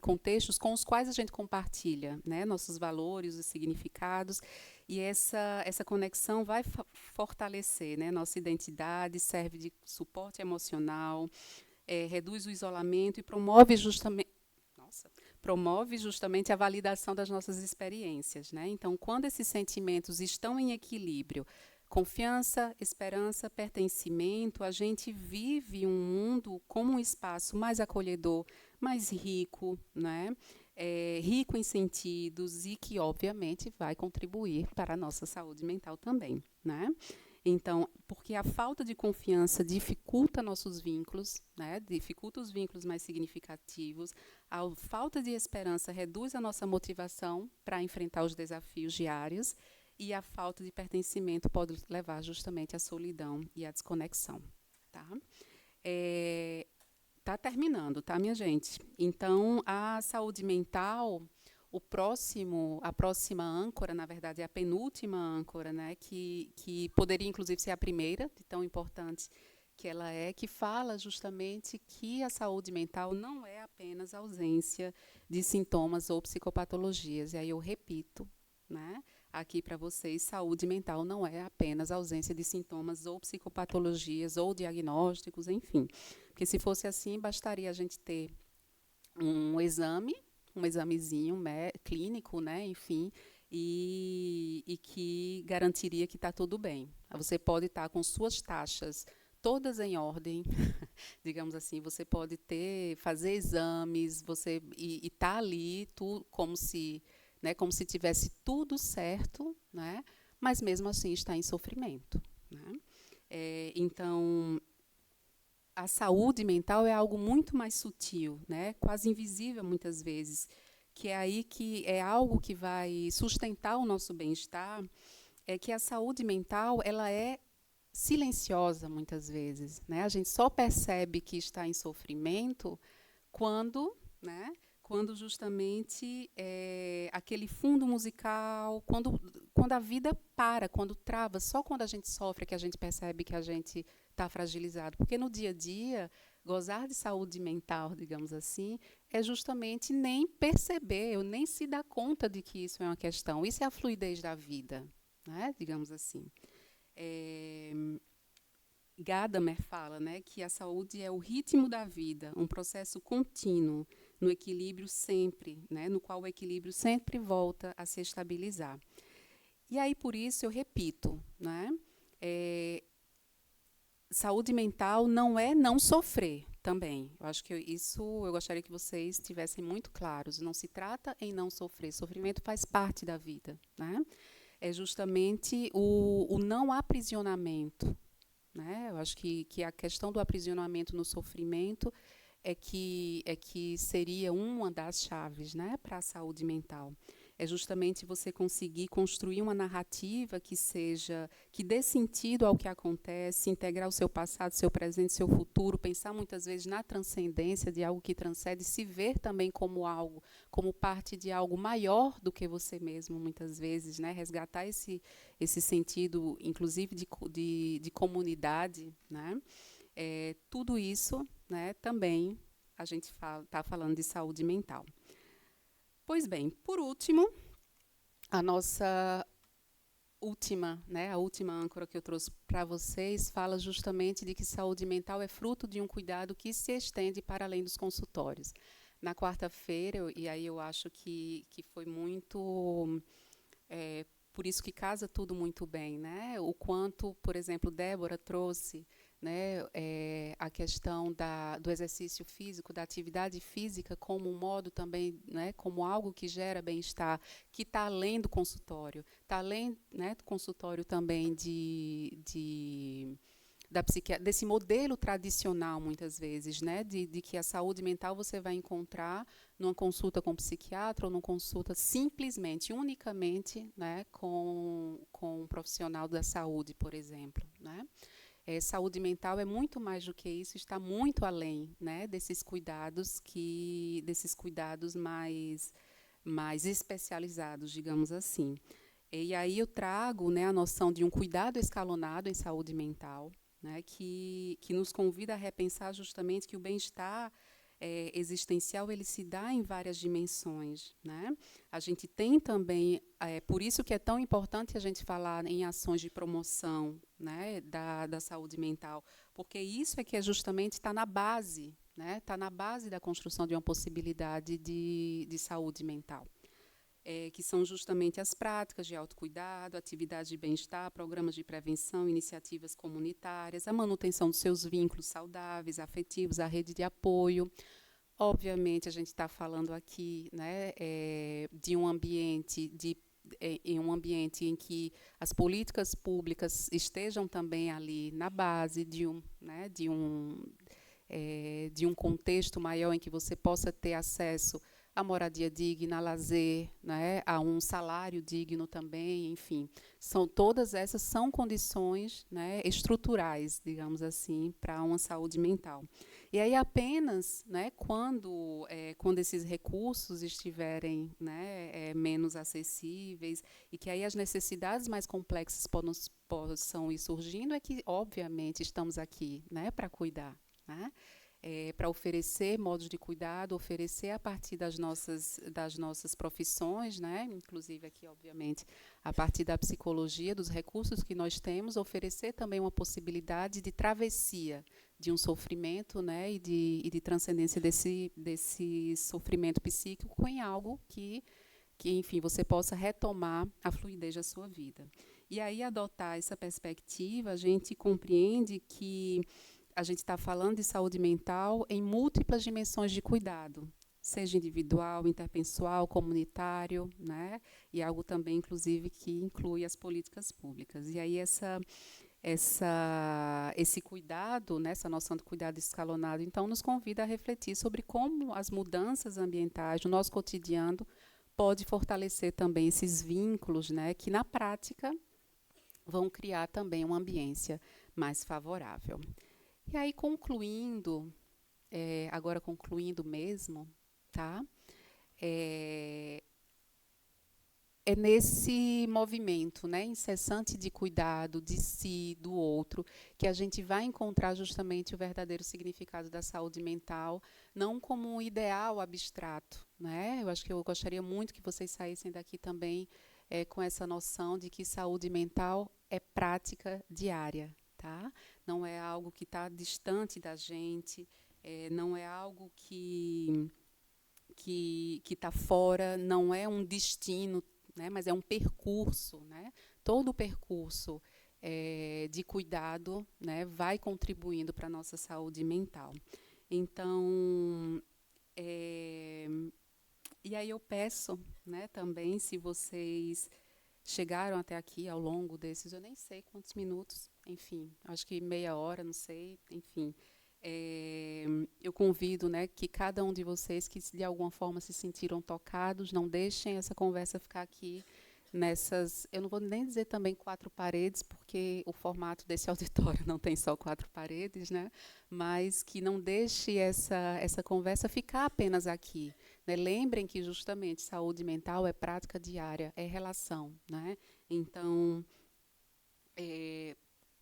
contextos com os quais a gente compartilha, né, nossos valores, os significados, e essa conexão vai fortalecer, né, nossa identidade, serve de suporte emocional, reduz o isolamento e promove justamente a validação das nossas experiências, né? Então, quando esses sentimentos estão em equilíbrio, confiança, esperança, pertencimento, a gente vive um mundo como um espaço mais acolhedor, mais rico, né? Rico em sentidos e que, obviamente, vai contribuir para a nossa saúde mental também, né? Então, porque a falta de confiança dificulta nossos vínculos, né, dificulta os vínculos mais significativos, a falta de esperança reduz a nossa motivação para enfrentar os desafios diários e a falta de pertencimento pode levar justamente à solidão e à desconexão. Tá? Tá terminando, tá, minha gente? Então, a saúde mental... a próxima âncora, na verdade, é a penúltima âncora, né, que poderia, inclusive, ser a primeira, de tão importante que ela é, que fala justamente que a saúde mental não é apenas ausência de sintomas ou psicopatologias. E aí eu repito, né, aqui para vocês, saúde mental não é apenas ausência de sintomas ou psicopatologias ou diagnósticos, enfim. Porque se fosse assim, bastaria a gente ter um examezinho clínico, né, enfim, e que garantiria que está tudo bem. Você pode estar com suas taxas todas em ordem, digamos assim, você pode fazer exames, e tá ali como se tivesse tudo certo, né, mas mesmo assim está em sofrimento, né? Então, a saúde mental é algo muito mais sutil, né? Quase invisível muitas vezes, que é aí que é algo que vai sustentar o nosso bem-estar, é que a saúde mental ela é silenciosa muitas vezes, né? A gente só percebe que está em sofrimento quando, né? Quando justamente aquele fundo musical, quando a vida para, quando trava, só quando a gente sofre que a gente percebe que a gente está fragilizado. Porque no dia a dia, gozar de saúde mental, digamos assim, é justamente nem perceber, ou nem se dar conta de que isso é uma questão. Isso é a fluidez da vida, né? Digamos assim. Gadamer fala, né, que a saúde é o ritmo da vida, um processo contínuo, no equilíbrio sempre, né, no qual o equilíbrio sempre volta a se estabilizar. E aí, por isso, eu repito, né, saúde mental não é não sofrer também. Eu acho que eu gostaria que vocês tivessem muito claros. Não se trata em não sofrer. Sofrimento faz parte da vida, né? É justamente o não aprisionamento, né? Eu acho que a questão do aprisionamento no sofrimento é que seria uma das chaves, né, para a saúde mental. é justamente você conseguir construir uma narrativa que dê sentido ao que acontece, integrar o seu passado, seu presente, seu futuro, pensar muitas vezes na transcendência de algo que transcende, se ver também como algo, como parte de algo maior do que você mesmo, muitas vezes, né? Resgatar esse sentido, inclusive, de comunidade, né? Tudo isso, né, também a gente está falando de saúde mental. Pois bem, por último, a nossa última, né, a última âncora que eu trouxe para vocês fala justamente de que saúde mental é fruto de um cuidado que se estende para além dos consultórios. Na quarta-feira, e aí eu acho que foi muito... por isso que casa tudo muito bem, né? O quanto, por exemplo, Débora trouxe, né, a questão do exercício físico, da atividade física como um modo também, né, como algo que gera bem-estar, que está além do consultório, está além, né, do consultório também desse modelo tradicional, muitas vezes, né, de que a saúde mental você vai encontrar numa consulta com um psiquiatra ou numa consulta simplesmente, unicamente, né, com um profissional da saúde, por exemplo, né? Saúde mental é muito mais do que isso, está muito além, né, desses cuidados mais especializados, digamos assim. E aí eu trago, né, a noção de um cuidado escalonado em saúde mental, né, que nos convida a repensar justamente que o bem-estar existencial ele se dá em várias dimensões, né? A gente tem também, por isso que é tão importante a gente falar em ações de promoção, né, da saúde mental, porque isso é que justamente está na base, né, está na base da construção de uma possibilidade de saúde mental. Que são justamente as práticas de autocuidado, atividades de bem-estar, programas de prevenção, iniciativas comunitárias, a manutenção dos seus vínculos saudáveis, afetivos, a rede de apoio. Obviamente, a gente está falando aqui, né, de um ambiente em um ambiente em que as políticas públicas estejam também ali na base de um contexto maior em que você possa ter acesso a moradia digna, a lazer, né, a um salário digno também, enfim. Todas essas são condições, né, estruturais, digamos assim, para uma saúde mental. E aí apenas, né, quando esses recursos estiverem, né, menos acessíveis e que aí as necessidades mais complexas possam ir surgindo, é que, obviamente, estamos aqui, né, para cuidar, né? Para oferecer modos de cuidado, oferecer a partir das nossas profissões, né? Inclusive aqui, obviamente, a partir da psicologia, dos recursos que nós temos, oferecer também uma possibilidade de travessia de um sofrimento, né? e de transcendência desse sofrimento psíquico em algo que, enfim, você possa retomar a fluidez da sua vida. E aí, adotar essa perspectiva, a gente compreende que a gente está falando de saúde mental em múltiplas dimensões de cuidado, seja individual, interpessoal, comunitário, né? E algo também, inclusive, que inclui as políticas públicas. E aí esse cuidado, né, essa noção de cuidado escalonado, então, nos convida a refletir sobre como as mudanças ambientais no nosso cotidiano pode fortalecer também esses vínculos, né, que, na prática, vão criar também uma ambiência mais favorável. E aí, concluindo, agora concluindo mesmo, tá? É nesse movimento, né, incessante de cuidado de si, do outro, que a gente vai encontrar justamente o verdadeiro significado da saúde mental, não como um ideal abstrato, né? Eu acho que eu gostaria muito que vocês saíssem daqui também com essa noção de que saúde mental é prática diária, tá? Não é algo que está distante da gente, não é algo que está fora, não é um destino, né, mas é um percurso, né? Todo o percurso de cuidado, né, vai contribuindo para a nossa saúde mental. Então, e aí eu peço, né, também, se vocês chegaram até aqui ao longo desses, eu nem sei quantos minutos, enfim, acho que meia hora, não sei, enfim, Eu convido, né, que cada um de vocês que de alguma forma se sentiram tocados, não deixem essa conversa ficar aqui nessas, eu não vou nem dizer também 4 paredes, porque o formato desse auditório não tem só 4 paredes, né? Mas que não deixe essa conversa ficar apenas aqui, né? Lembrem que justamente saúde mental é prática diária, é relação, né? Então,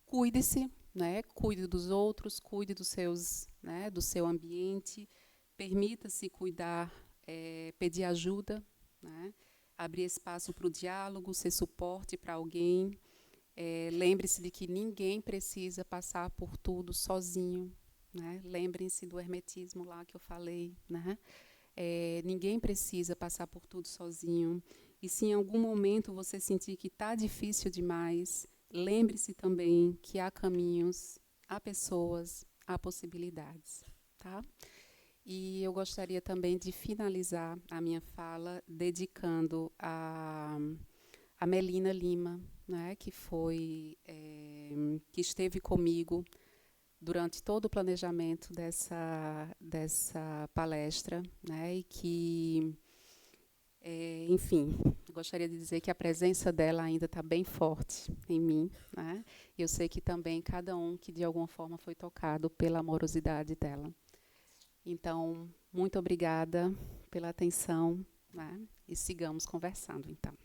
cuide-se, né? Cuide dos outros, cuide dos seus, né? Do seu ambiente, permita-se cuidar, pedir ajuda, né? Abrir espaço para o diálogo, ser suporte para alguém. Lembre-se de que ninguém precisa passar por tudo sozinho, né? Lembrem-se do hermetismo lá que eu falei, né? Ninguém precisa passar por tudo sozinho. E se em algum momento você sentir que está difícil demais, lembre-se também que há caminhos, há pessoas, há possibilidades, tá? E eu gostaria também de finalizar a minha fala dedicando a Melina Lima, né, que esteve comigo durante todo o planejamento dessa palestra, né, e que, enfim, gostaria de dizer que a presença dela ainda está bem forte em mim, né? Eu sei que também cada um que de alguma forma foi tocado pela amorosidade dela. Então, muito obrigada pela atenção, né? E sigamos conversando, então.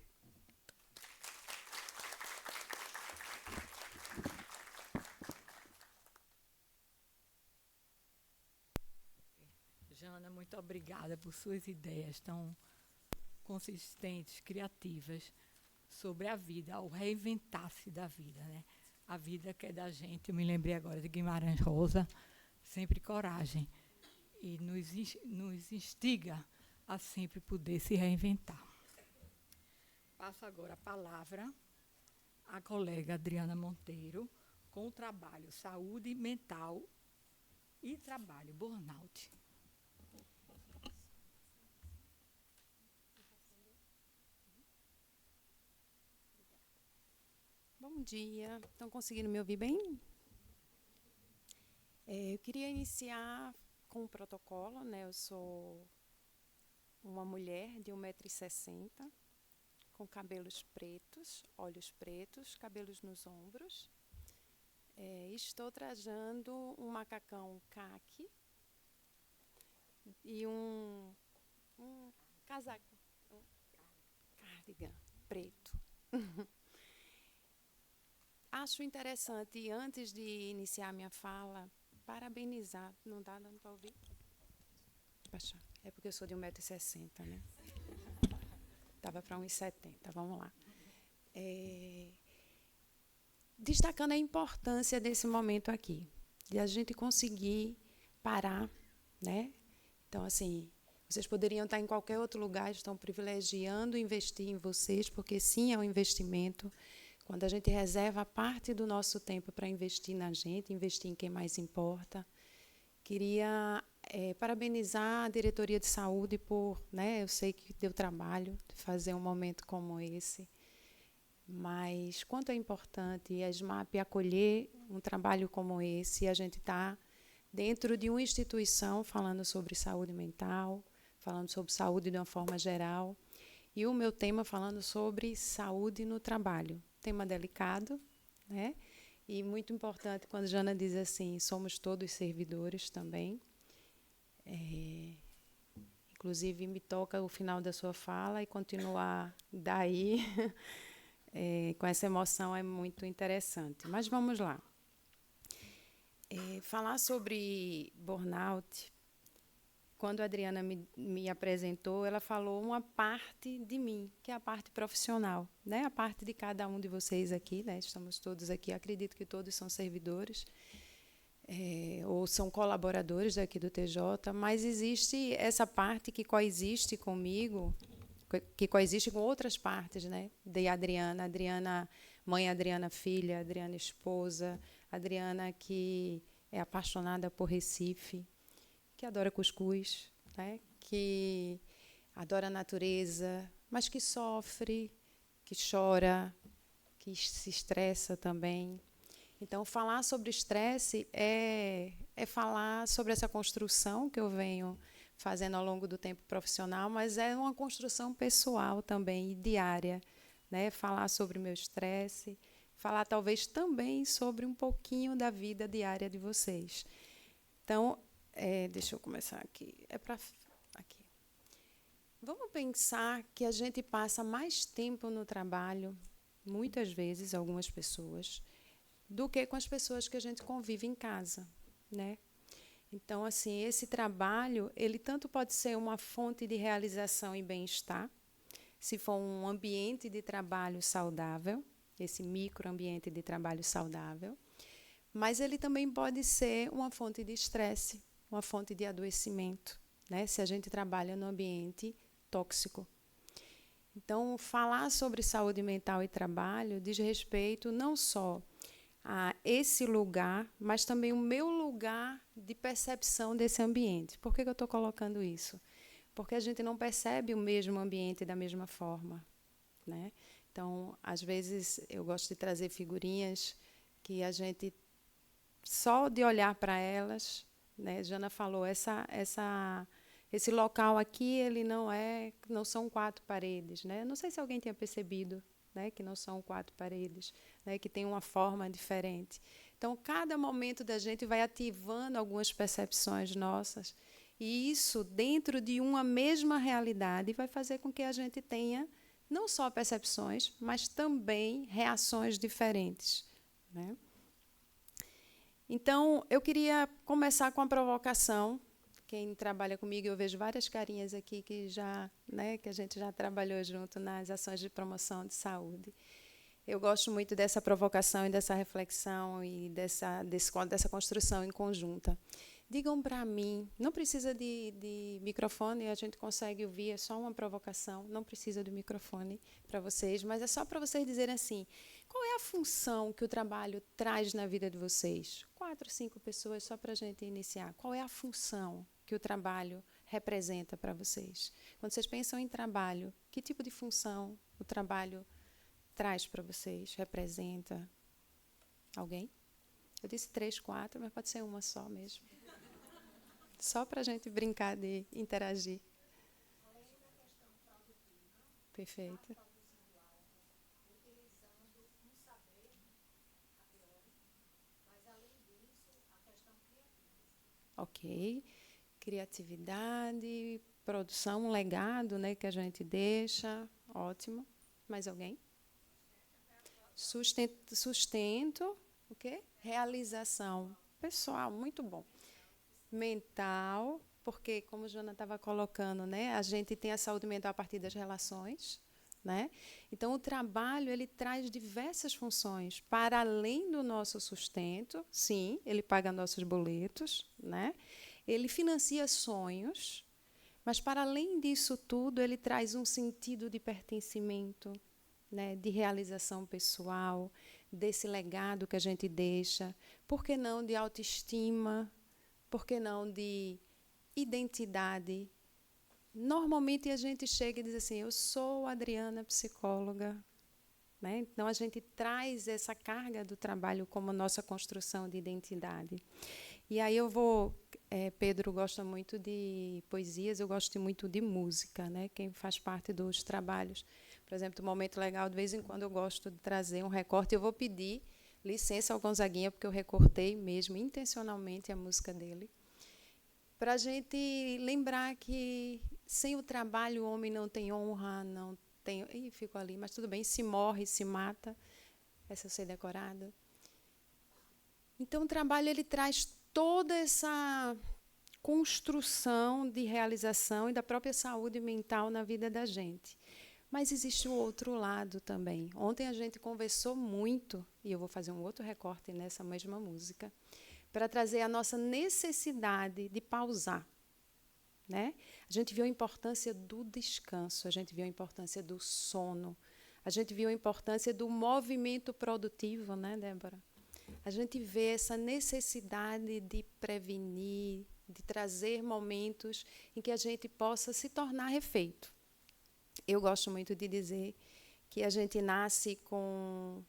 Jana, muito obrigada por suas ideias tão consistentes, criativas, sobre a vida, ao reinventar-se da vida, né? A vida que é da gente, eu me lembrei agora de Guimarães Rosa, sempre coragem, e nos instiga a sempre poder se reinventar. Passo agora a palavra à colega Adriana Monteiro, com o trabalho Saúde Mental e Trabalho Burnout. Bom dia, estão conseguindo me ouvir bem? Eu queria iniciar com um protocolo, né? Eu sou uma mulher de 1,60 m, com cabelos pretos, olhos pretos, cabelos nos ombros. Estou trajando um macacão caqui e um casaco, um cardigan preto. Acho interessante, antes de iniciar minha fala, parabenizar. Não dá, não para ouvir? Baixar. É porque eu sou de 1,60 m, né? Estava para 1,70 m, vamos lá. Destacando a importância desse momento aqui, de a gente conseguir parar, né? Então, assim, vocês poderiam estar em qualquer outro lugar, estão privilegiando investir em vocês, porque sim, é um investimento. Quando a gente reserva parte do nosso tempo para investir na gente, investir em quem mais importa. Queria parabenizar a Diretoria de Saúde por, né, eu sei que deu trabalho de fazer um momento como esse, mas quanto é importante a SMAP acolher um trabalho como esse, e a gente está dentro de uma instituição falando sobre saúde mental, falando sobre saúde de uma forma geral, e o meu tema falando sobre saúde no trabalho. Tema delicado, né? E muito importante quando Jana diz assim, somos todos servidores também. Inclusive, me toca o final da sua fala e continuar daí com essa emoção é muito interessante. Mas vamos lá. Falar sobre burnout, quando a Adriana me apresentou, ela falou uma parte de mim, que é a parte profissional, né? A parte de cada um de vocês aqui, né? Estamos todos aqui, acredito que todos são servidores, ou são colaboradores daqui do TJ, mas existe essa parte que coexiste comigo, que coexiste com outras partes, né? De Adriana mãe, Adriana filha, Adriana esposa, Adriana que é apaixonada por Recife, que adora cuscuz, né? Que adora a natureza, mas que sofre, que chora, que se estressa também. Então, falar sobre estresse é falar sobre essa construção que eu venho fazendo ao longo do tempo profissional, mas é uma construção pessoal também, e diária, né? Falar sobre o meu estresse, falar talvez também sobre um pouquinho da vida diária de vocês. Então, deixa eu começar aqui. Aqui. Vamos pensar que a gente passa mais tempo no trabalho, muitas vezes, algumas pessoas, do que com as pessoas que a gente convive em casa, né? Então, assim, esse trabalho, ele tanto pode ser uma fonte de realização e bem-estar, se for um ambiente de trabalho saudável, esse microambiente de trabalho saudável, mas ele também pode ser uma fonte de estresse, uma fonte de adoecimento, né? Se a gente trabalha no ambiente tóxico. Então, falar sobre saúde mental e trabalho diz respeito não só a esse lugar, mas também o meu lugar de percepção desse ambiente. Por que eu estou colocando isso? Porque a gente não percebe o mesmo ambiente da mesma forma, né? Então, às vezes, eu gosto de trazer figurinhas que a gente, só de olhar para elas, né? Jana falou, esse local aqui, ele não são 4 paredes, né? Não sei se alguém tinha percebido, né, que não são 4 paredes, né, que tem uma forma diferente. Então, cada momento da gente vai ativando algumas percepções nossas, e isso, dentro de uma mesma realidade, vai fazer com que a gente tenha não só percepções, mas também reações diferentes, né? Então, eu queria começar com a provocação. Quem trabalha comigo, eu vejo várias carinhas aqui que que a gente já trabalhou junto nas ações de promoção de saúde. Eu gosto muito dessa provocação e dessa reflexão e dessa construção em conjunta. Digam para mim, não precisa de microfone, a gente consegue ouvir, é só uma provocação, não precisa do microfone para vocês, mas é só para vocês dizerem assim, qual é a função que o trabalho traz na vida de vocês? 4, 5 pessoas, só para a gente iniciar. Qual é a função que o trabalho representa para vocês? Quando vocês pensam em trabalho, que tipo de função o trabalho traz para vocês? Representa? Alguém? Eu disse 3, 4, mas pode ser uma só mesmo. Só para a gente brincar de interagir. Perfeito. Ok. Criatividade, produção, um legado, né, que a gente deixa. Ótimo. Mais alguém? Sustento. O quê? Realização. Pessoal, muito bom. Mental, porque, como a Jana estava colocando, né, a gente tem a saúde mental a partir das relações, né? Então, o trabalho, ele traz diversas funções. Para além do nosso sustento, sim, ele paga nossos boletos, né? Ele financia sonhos, mas, para além disso tudo, ele traz um sentido de pertencimento, né, de realização pessoal, desse legado que a gente deixa, por que não de autoestima, por que não de identidade? Normalmente a gente chega e diz assim, eu sou Adriana, psicóloga, né? Então a gente traz essa carga do trabalho como nossa construção de identidade. E aí Pedro gosta muito de poesias, eu gosto muito de música, né? Quem faz parte dos trabalhos, por exemplo, do Momento Legal, de vez em quando eu gosto de trazer um recorte, eu vou pedir licença ao Gonzaguinha, porque eu recortei mesmo, intencionalmente, a música dele, para a gente lembrar que sem o trabalho o homem não tem honra, não tem... Ih, fico ali, mas tudo bem, se morre, se mata, essa eu sei decorada. Então, o trabalho ele traz toda essa construção de realização e da própria saúde mental na vida da gente. Mas existe o outro lado também. Ontem a gente conversou muito, e eu vou fazer um outro recorte nessa mesma música, para trazer a nossa necessidade de pausar, né? A gente viu a importância do descanso, a gente viu a importância do sono, a gente viu a importância do movimento produtivo, né, Débora? A gente vê essa necessidade de prevenir, de trazer momentos em que a gente possa se tornar refeito. Eu gosto muito de dizer que a gente nasce com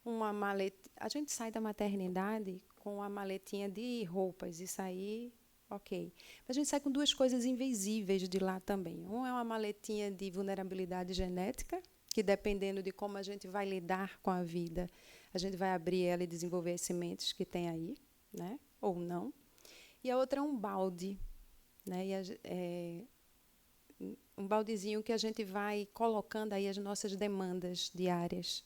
uma maleta. A gente sai da maternidade com a maletinha de roupas, isso aí, ok. Mas a gente sai com duas coisas invisíveis de lá também. Um é uma maletinha de vulnerabilidade genética, que dependendo de como a gente vai lidar com a vida, a gente vai abrir ela e desenvolver as sementes que tem aí, né? Ou não. E a outra é um balde, né? Um baldezinho que a gente vai colocando aí as nossas demandas diárias.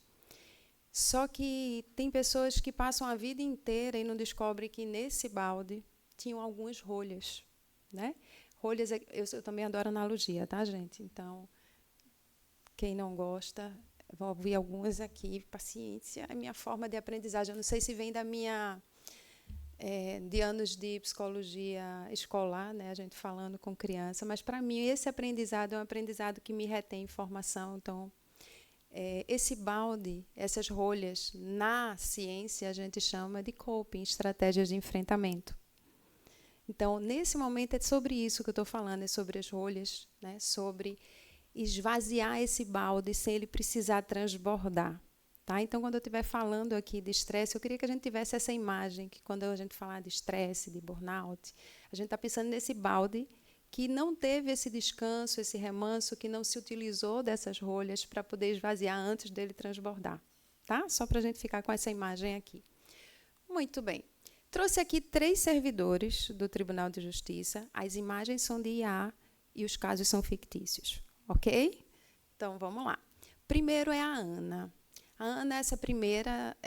Só que tem pessoas que passam a vida inteira e não descobrem que nesse balde tinham algumas rolhas, né? Rolhas, eu também adoro analogia, tá, gente? Então, quem não gosta, vou ouvir algumas aqui. Paciência é minha forma de aprendizagem. Eu não sei se vem da minha de anos de psicologia escolar, né? A gente falando com criança, mas para mim esse aprendizado é um aprendizado que me retém informação. Então, esse balde, essas rolhas, na ciência a gente chama de coping, estratégias de enfrentamento. Então, nesse momento é sobre isso que eu estou falando, é sobre as rolhas, né? Sobre esvaziar esse balde sem ele precisar transbordar. Tá? Então, quando eu estiver falando aqui de estresse, eu queria que a gente tivesse essa imagem, que quando a gente falar de estresse, de burnout, a gente está pensando nesse balde que não teve esse descanso, esse remanso, que não se utilizou dessas rolhas para poder esvaziar antes dele transbordar. Tá? Só para a gente ficar com essa imagem aqui. Muito bem. Trouxe aqui 3 servidores do Tribunal de Justiça. As imagens são de IA e os casos são fictícios. Ok? Então, vamos lá. Primeiro é a Ana. A Ana, essa primeira,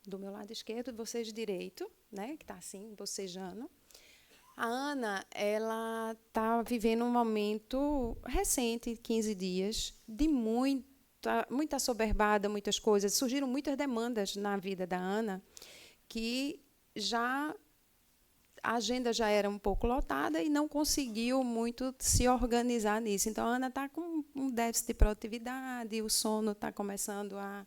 do meu lado esquerdo, vocês direito, né, que está assim, bocejando. A Ana, ela está vivendo um momento recente, 15 dias, de muita soberbada, muitas coisas. Surgiram muitas demandas na vida da Ana, que a agenda já era um pouco lotada e não conseguiu muito se organizar nisso. Então, a Ana está com um déficit de produtividade, o sono está começando a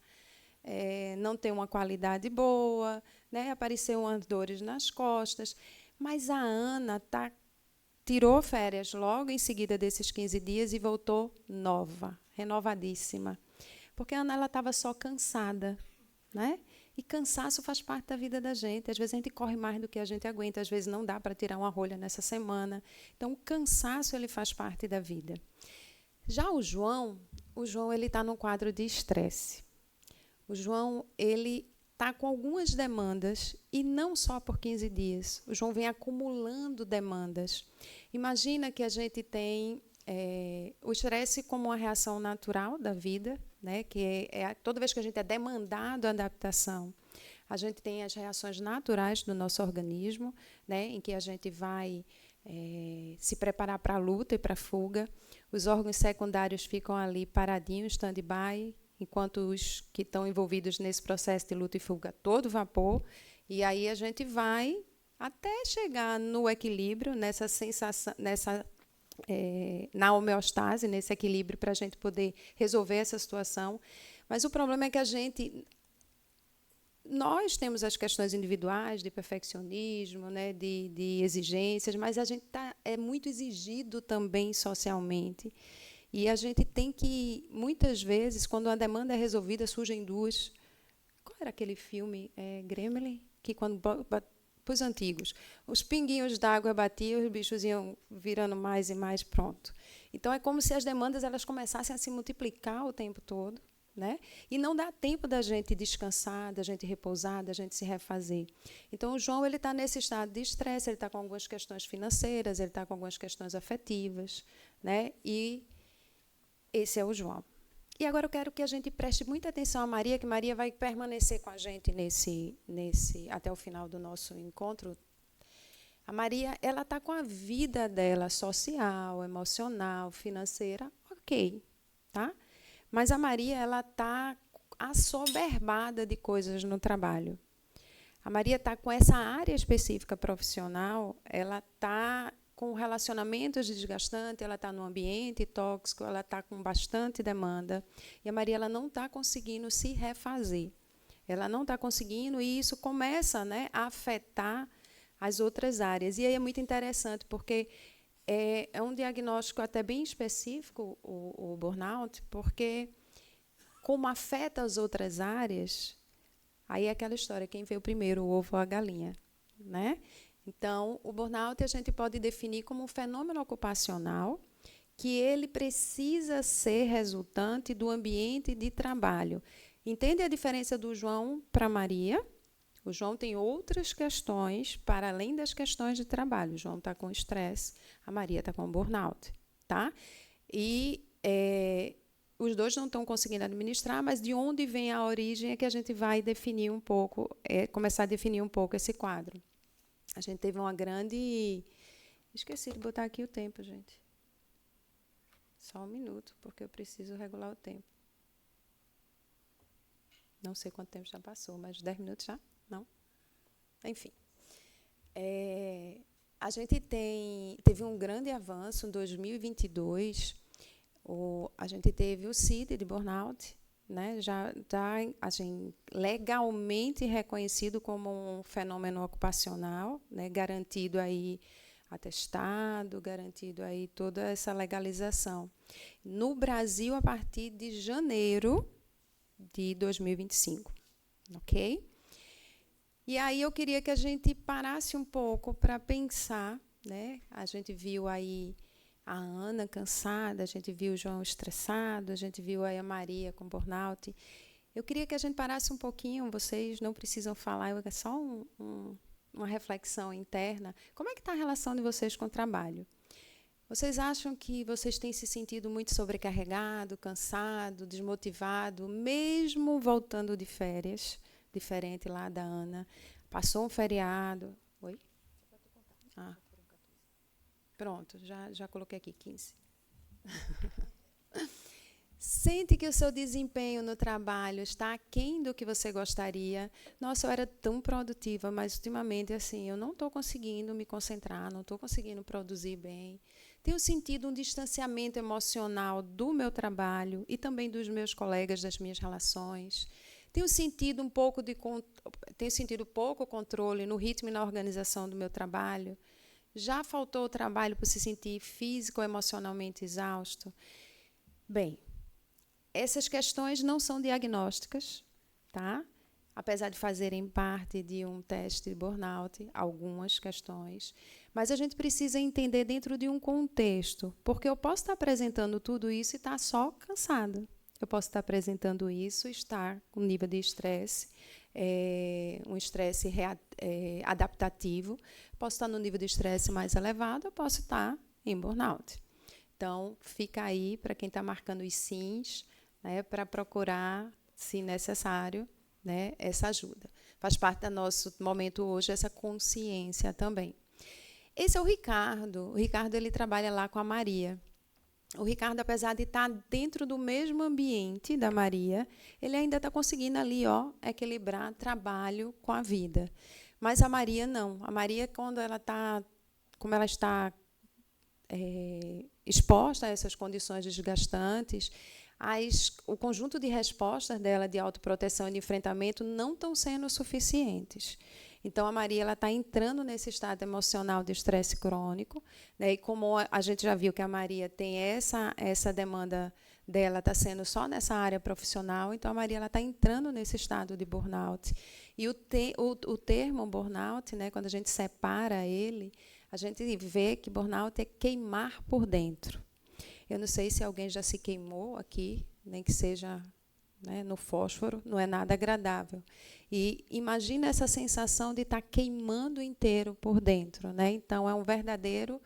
não ter uma qualidade boa, né? Apareceram umas dores nas costas. Mas a Ana tirou férias logo em seguida desses 15 dias e voltou nova, renovadíssima. Porque a Ana estava só cansada, né? E cansaço faz parte da vida da gente. Às vezes a gente corre mais do que a gente aguenta, às vezes não dá para tirar uma rolha nessa semana. Então, o cansaço ele faz parte da vida. Já o João ele está num quadro de estresse. O João ele está com algumas demandas e não só por 15 dias. O João vem acumulando demandas. Imagina que a gente tem o estresse como uma reação natural da vida, né? Que toda vez que a gente é demandado a adaptação, a gente tem as reações naturais do nosso organismo, né? Em que a gente vai se preparar para a luta e para a fuga. Os órgãos secundários ficam ali paradinhos, stand-by, enquanto os que estão envolvidos nesse processo de luta e fuga, todo vapor. E aí a gente vai até chegar no equilíbrio, nessa sensação, na homeostase, nesse equilíbrio, para a gente poder resolver essa situação. Mas o problema é que nós temos as questões individuais de perfeccionismo, né, de exigências, mas a gente é muito exigido também socialmente. E a gente tem que, muitas vezes, quando uma demanda é resolvida, surgem duas. Qual era aquele filme, Gremlin? Que quando para os antigos, os pinguinhos d'água batiam, os bichos iam virando mais e mais, pronto. Então, é como se as demandas elas começassem a se multiplicar o tempo todo, né? E não dá tempo da gente descansar, da gente repousar, da gente se refazer. Então, o João está nesse estado de estresse, ele está com algumas questões financeiras, ele está com algumas questões afetivas, né? E esse é o João. E agora eu quero que a gente preste muita atenção a Maria, que Maria vai permanecer com a gente até o final do nosso encontro. A Maria, ela está com a vida dela social, emocional, financeira, ok, tá? Mas a Maria, ela está assoberbada de coisas no trabalho. A Maria está com essa área específica profissional, ela está com relacionamentos desgastantes, ela está num ambiente tóxico, ela está com bastante demanda. E a Maria ela não está conseguindo se refazer. Ela não está conseguindo, e isso começa, né, a afetar as outras áreas. E aí é muito interessante, porque é um diagnóstico até bem específico, o burnout, porque como afeta as outras áreas, aí é aquela história, quem veio primeiro, o ovo ou a galinha, né? Então, o burnout a gente pode definir como um fenômeno ocupacional que ele precisa ser resultante do ambiente de trabalho. Entende a diferença do João para Maria? O João tem outras questões para além das questões de trabalho. O João está com estresse, a Maria está com burnout, tá? E os dois não estão conseguindo administrar, mas de onde vem a origem é que a gente vai definir um pouco, começar a definir um pouco esse quadro. A gente teve uma grande... Esqueci de botar aqui o tempo, gente. Só um minuto, porque eu preciso regular o tempo. Não sei quanto tempo já passou, mas 10 minutos já? Não? Enfim. A gente teve um grande avanço em 2022. A gente teve o CID de burnout, né, já está legalmente reconhecido como um fenômeno ocupacional, né, garantido aí atestado, garantido aí toda essa legalização. No Brasil, a partir de janeiro de 2025, ok? E aí eu queria que a gente parasse um pouco para pensar, né? A gente viu aí a Ana cansada, a gente viu o João estressado, a gente viu aí a Maria com burnout. Eu queria que a gente parasse um pouquinho, vocês não precisam falar, é só uma reflexão interna. Como é que está a relação de vocês com o trabalho? Vocês acham que vocês têm se sentido muito sobrecarregado, cansado, desmotivado, mesmo voltando de férias, diferente lá da Ana? Passou um feriado. Oi? Ah. Pronto, já coloquei aqui 15. Sente que o seu desempenho no trabalho está aquém do que você gostaria. Nossa, eu era tão produtiva, mas ultimamente assim, eu não estou conseguindo me concentrar, não estou conseguindo produzir bem. Tenho sentido um distanciamento emocional do meu trabalho e também dos meus colegas, das minhas relações. Tenho sentido pouco controle no ritmo e na organização do meu trabalho. Já faltou o trabalho por se sentir físico ou emocionalmente exausto? Bem, essas questões não são diagnósticas, tá? Apesar de fazerem parte de um teste de burnout, algumas questões. Mas a gente precisa entender dentro de um contexto, porque eu posso estar apresentando tudo isso e estar só cansada. Eu posso estar apresentando isso e estar com nível de estresse, um estresse adaptativo. Posso estar no nível de estresse mais elevado, eu posso estar em burnout. Então, fica aí para quem está marcando os sims, né, para procurar, se necessário, né, essa ajuda. Faz parte do nosso momento hoje essa consciência também. Esse é o Ricardo. O Ricardo ele trabalha lá com a Maria. O Ricardo, apesar de estar dentro do mesmo ambiente da Maria, ele ainda está conseguindo ali, equilibrar trabalho com a vida. Mas a Maria não. A Maria, como ela está exposta a essas condições desgastantes, o conjunto de respostas dela de autoproteção e de enfrentamento não estão sendo suficientes. Então, a Maria está entrando nesse estado emocional de estresse crônico, né, e como a gente já viu que a Maria tem essa demanda dela, está sendo só nessa área profissional, então a Maria está entrando nesse estado de burnout. E o termo burnout, né, quando a gente separa ele, a gente vê que burnout é queimar por dentro. Eu não sei se alguém já se queimou aqui, nem que seja, né, no fósforo, não é nada agradável. E imagina essa sensação de estar queimando inteiro por dentro, né? Então, é um verdadeiro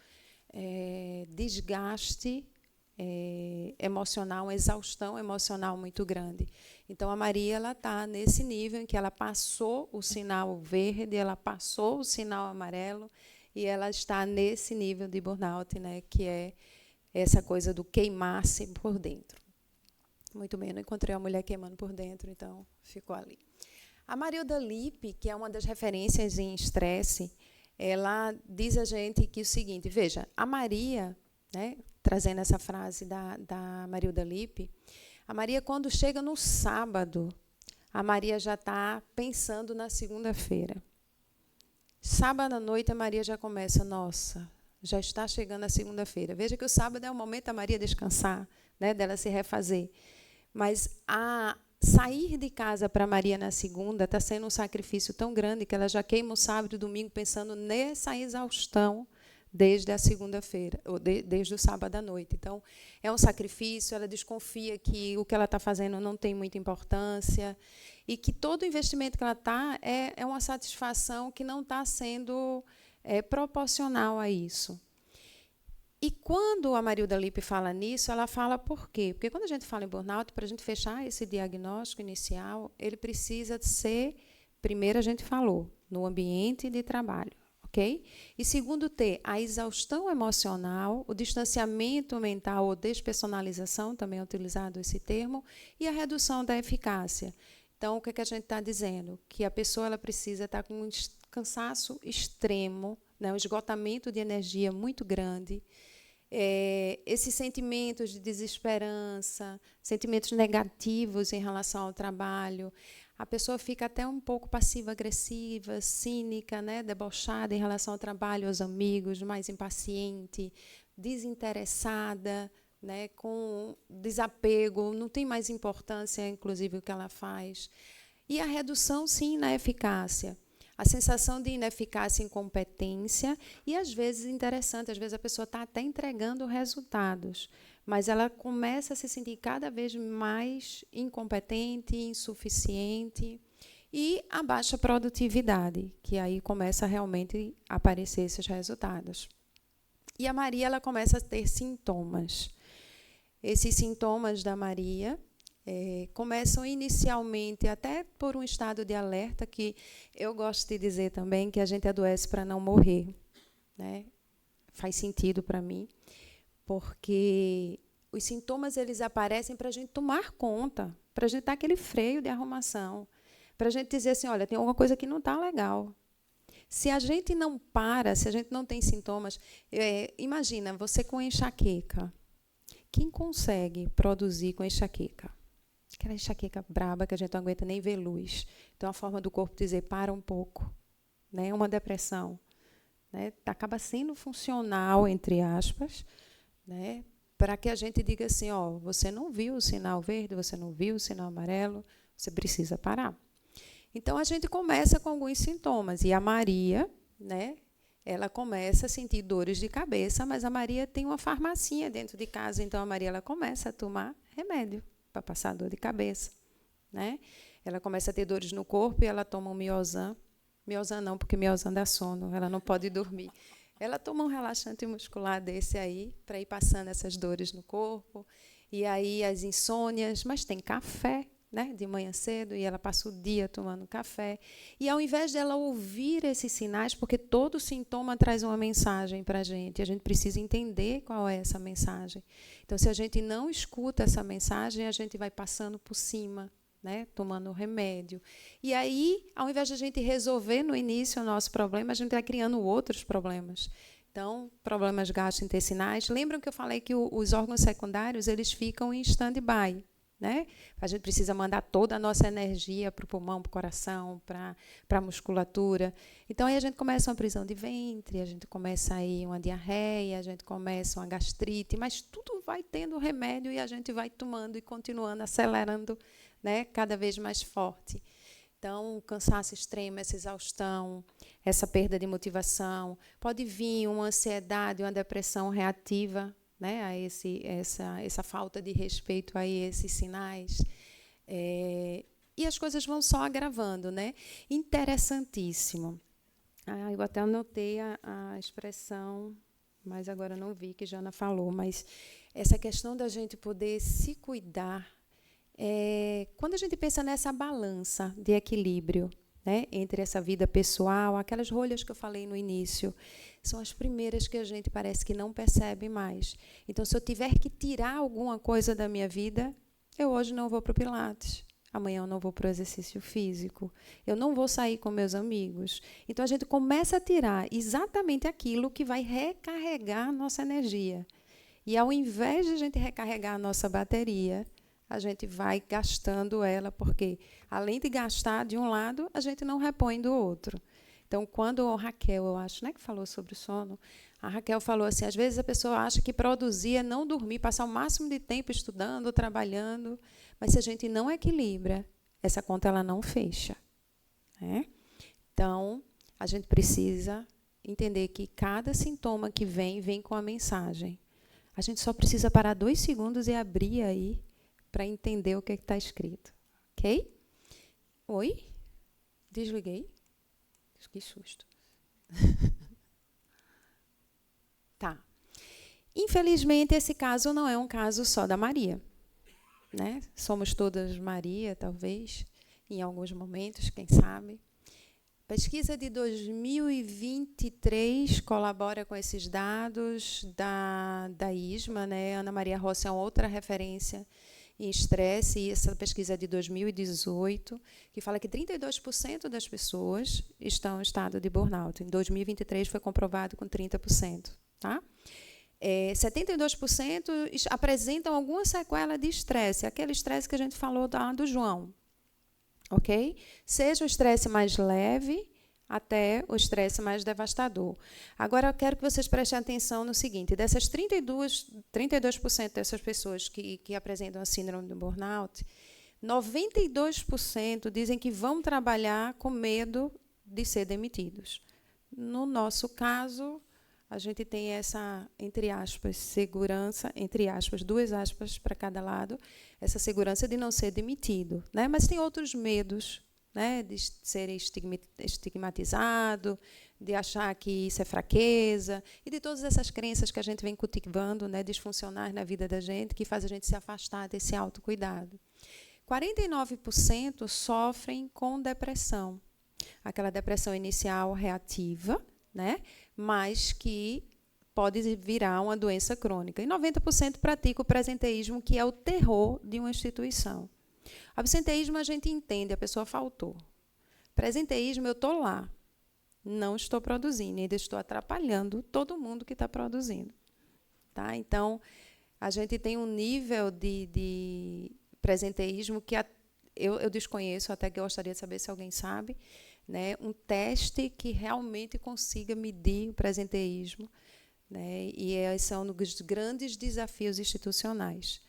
desgaste emocional, uma exaustão emocional muito grande. Então, a Maria está nesse nível em que ela passou o sinal verde, ela passou o sinal amarelo, e ela está nesse nível de burnout, né, que é essa coisa do queimar-se por dentro. Muito bem, eu não encontrei a mulher queimando por dentro, então ficou ali. A Marilda Lippe, que é uma das referências em estresse, ela diz a gente que o seguinte, veja, a Maria, né, trazendo essa frase da Marilda Lippe, a Maria, quando chega no sábado, a Maria já está pensando na segunda-feira. Sábado à noite, a Maria já começa, nossa, já está chegando a segunda-feira. Veja que o sábado é o momento da Maria descansar, né, dela se refazer. Mas sair de casa para Maria na segunda está sendo um sacrifício tão grande que ela já queima o sábado e domingo pensando nessa exaustão desde a segunda-feira, ou desde o sábado à noite. Então, é um sacrifício, ela desconfia que o que ela está fazendo não tem muita importância e que todo investimento que ela está é uma satisfação que não está sendo proporcional a isso. E quando a Marilda Lippe fala nisso, ela fala por quê? Porque quando a gente fala em burnout, para a gente fechar esse diagnóstico inicial, ele precisa ser, primeiro a gente falou, no ambiente de trabalho. Okay? E segundo, ter a exaustão emocional, o distanciamento mental ou despersonalização, também é utilizado esse termo, e a redução da eficácia. Então, o que a gente está dizendo? Que a pessoa ela precisa estar com um cansaço extremo, né, um esgotamento de energia muito grande, esses sentimentos de desesperança, sentimentos negativos em relação ao trabalho. A pessoa fica até um pouco passiva-agressiva, cínica, né, debochada em relação ao trabalho, aos amigos, mais impaciente, desinteressada, né, com desapego, não tem mais importância, inclusive, o que ela faz. E a redução, sim, na eficácia. A sensação de ineficácia e incompetência, e, às vezes, interessante, às vezes a pessoa está até entregando resultados, mas ela começa a se sentir cada vez mais incompetente, insuficiente, e a baixa produtividade, que aí começa realmente a aparecer esses resultados. E a Maria ela começa a ter sintomas. Esses sintomas da Maria começam inicialmente até por um estado de alerta, que eu gosto de dizer também que a gente adoece para não morrer, né? Faz sentido para mim, porque os sintomas eles aparecem para a gente tomar conta, para a gente dar aquele freio de arrumação, para a gente dizer assim, olha, tem alguma coisa que não está legal. Se a gente não para, se a gente não tem sintomas, imagina, você com enxaqueca. Quem consegue produzir com enxaqueca? Aquela enxaqueca braba que a gente não aguenta nem ver luz. Então, a forma do corpo dizer, para um pouco. Né? Uma depressão. Né? Acaba sendo funcional, entre aspas, né? Para que a gente diga assim, ó, você não viu o sinal verde, você não viu o sinal amarelo, você precisa parar. Então, a gente começa com alguns sintomas. E a Maria, né, ela começa a sentir dores de cabeça, mas a Maria tem uma farmacinha dentro de casa, então a Maria ela começa a tomar remédio para passar dor de cabeça. Né? Ela começa a ter dores no corpo e ela toma um Miozan. Miozan não, porque Miozan dá sono, ela não pode dormir. Ela toma um relaxante muscular desse aí, para ir passando essas dores no corpo. E aí as insônias, mas tem café, né, de manhã cedo, e ela passa o dia tomando café. E, ao invés dela ouvir esses sinais, porque todo sintoma traz uma mensagem para a gente precisa entender qual é essa mensagem. Então, se a gente não escuta essa mensagem, a gente vai passando por cima, né, tomando remédio. E aí, ao invés de a gente resolver no início o nosso problema, a gente vai criando outros problemas. Então, problemas gastrointestinais. Lembram que eu falei que os órgãos secundários eles ficam em stand-by? Né? A gente precisa mandar toda a nossa energia para o pulmão, para o coração, para a musculatura. Então, aí a gente começa uma prisão de ventre, a gente começa aí uma diarreia, a gente começa uma gastrite, mas tudo vai tendo remédio e a gente vai tomando e continuando, acelerando, né, cada vez mais forte. Então, o cansaço extremo, essa exaustão, essa perda de motivação, pode vir uma ansiedade, uma depressão reativa, né, a essa falta de respeito a esses sinais. E as coisas vão só agravando. Né? Interessantíssimo. Eu até anotei a expressão, mas agora não vi que Jana falou, mas essa questão da gente poder se cuidar, quando a gente pensa nessa balança de equilíbrio, né, entre essa vida pessoal, aquelas rolhas que eu falei no início, são as primeiras que a gente parece que não percebe mais. Então, se eu tiver que tirar alguma coisa da minha vida, eu hoje não vou para o Pilates, amanhã eu não vou para o exercício físico, eu não vou sair com meus amigos. Então, a gente começa a tirar exatamente aquilo que vai recarregar a nossa energia. E, ao invés de a gente recarregar a nossa bateria, a gente vai gastando ela, porque, além de gastar de um lado, a gente não repõe do outro. Então, quando a Raquel, eu acho, né, que falou sobre o sono, A Raquel falou assim, às vezes a pessoa acha que produzir é não dormir, passar o máximo de tempo estudando, trabalhando, mas se a gente não equilibra, essa conta ela não fecha. Né? Então, a gente precisa entender que cada sintoma que vem com a mensagem. A gente só precisa parar 2 segundos e abrir aí para entender o que está escrito. Ok? Oi? Desliguei? Que susto. Tá. Infelizmente, esse caso não é um caso só da Maria. Né? Somos todas Maria, talvez, em alguns momentos, quem sabe. Pesquisa de 2023 colabora com esses dados da ISMA, né? Ana Maria Rossi é uma outra referência em estresse, e essa pesquisa é de 2018, que fala que 32% das pessoas estão em estado de burnout. Em 2023 foi comprovado com 30%. Tá? 72% apresentam alguma sequela de estresse, aquele estresse que a gente falou do João. Ok? Seja o estresse mais leve até o estresse mais devastador. Agora, eu quero que vocês prestem atenção no seguinte, dessas 32% dessas pessoas que apresentam a síndrome do burnout, 92% dizem que vão trabalhar com medo de ser demitidos. No nosso caso, a gente tem essa, entre aspas, segurança, entre aspas, 2 aspas para cada lado, essa segurança de não ser demitido. Né? Mas tem outros medos, né? De ser estigmatizado, de achar que isso é fraqueza, e de todas essas crenças que a gente vem cultivando, né? Disfuncionais na vida da gente, que faz a gente se afastar desse autocuidado. 49% sofrem com depressão. Aquela depressão inicial reativa, né? Mas que pode virar uma doença crônica. E 90% pratica o presenteísmo, que é o terror de uma instituição. Absenteísmo a gente entende, a pessoa faltou. Presenteísmo, eu estou lá, não estou produzindo, ainda estou atrapalhando todo mundo que está produzindo. Tá? Então, a gente tem um nível de presenteísmo que eu desconheço, até que eu gostaria de saber se alguém sabe, né? Um teste que realmente consiga medir o presenteísmo, né? E esse é um dos grandes desafios institucionais.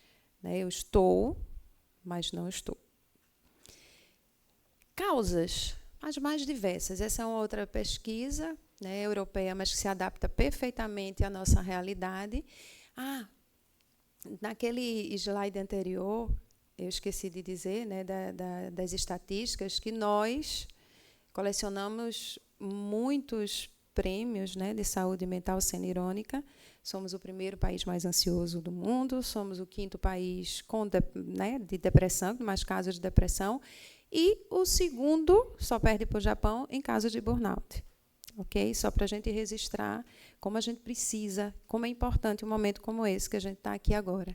Né? Eu estou, mas não estou. Causas, as mais diversas. Essa é uma outra pesquisa, né, europeia, mas que se adapta perfeitamente à nossa realidade. Naquele slide anterior, eu esqueci de dizer, né, das estatísticas, que nós colecionamos muitos prêmios, né, de saúde mental, sendo irônica. Somos o primeiro país mais ansioso do mundo, somos o 5º país de depressão, com mais casos de depressão, e o 2º, só perde para o Japão, em casos de burnout. Okay? Só para a gente registrar como a gente precisa, como é importante um momento como esse que a gente está aqui agora.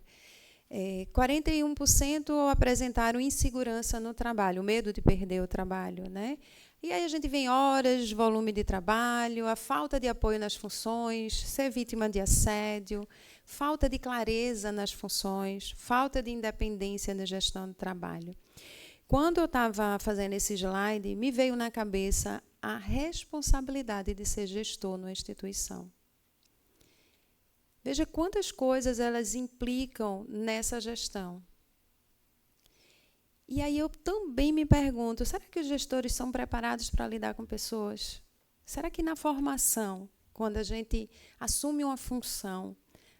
41% apresentaram insegurança no trabalho, o medo de perder o trabalho. Né? E aí a gente vê horas, volume de trabalho, a falta de apoio nas funções, ser vítima de assédio, falta de clareza nas funções, falta de independência na gestão do trabalho. Quando eu estava fazendo esse slide, me veio na cabeça a responsabilidade de ser gestor numa instituição. Veja quantas coisas elas implicam nessa gestão. E aí eu também me pergunto, será que os gestores são preparados para lidar com pessoas? Será que na formação, quando a gente assume uma função,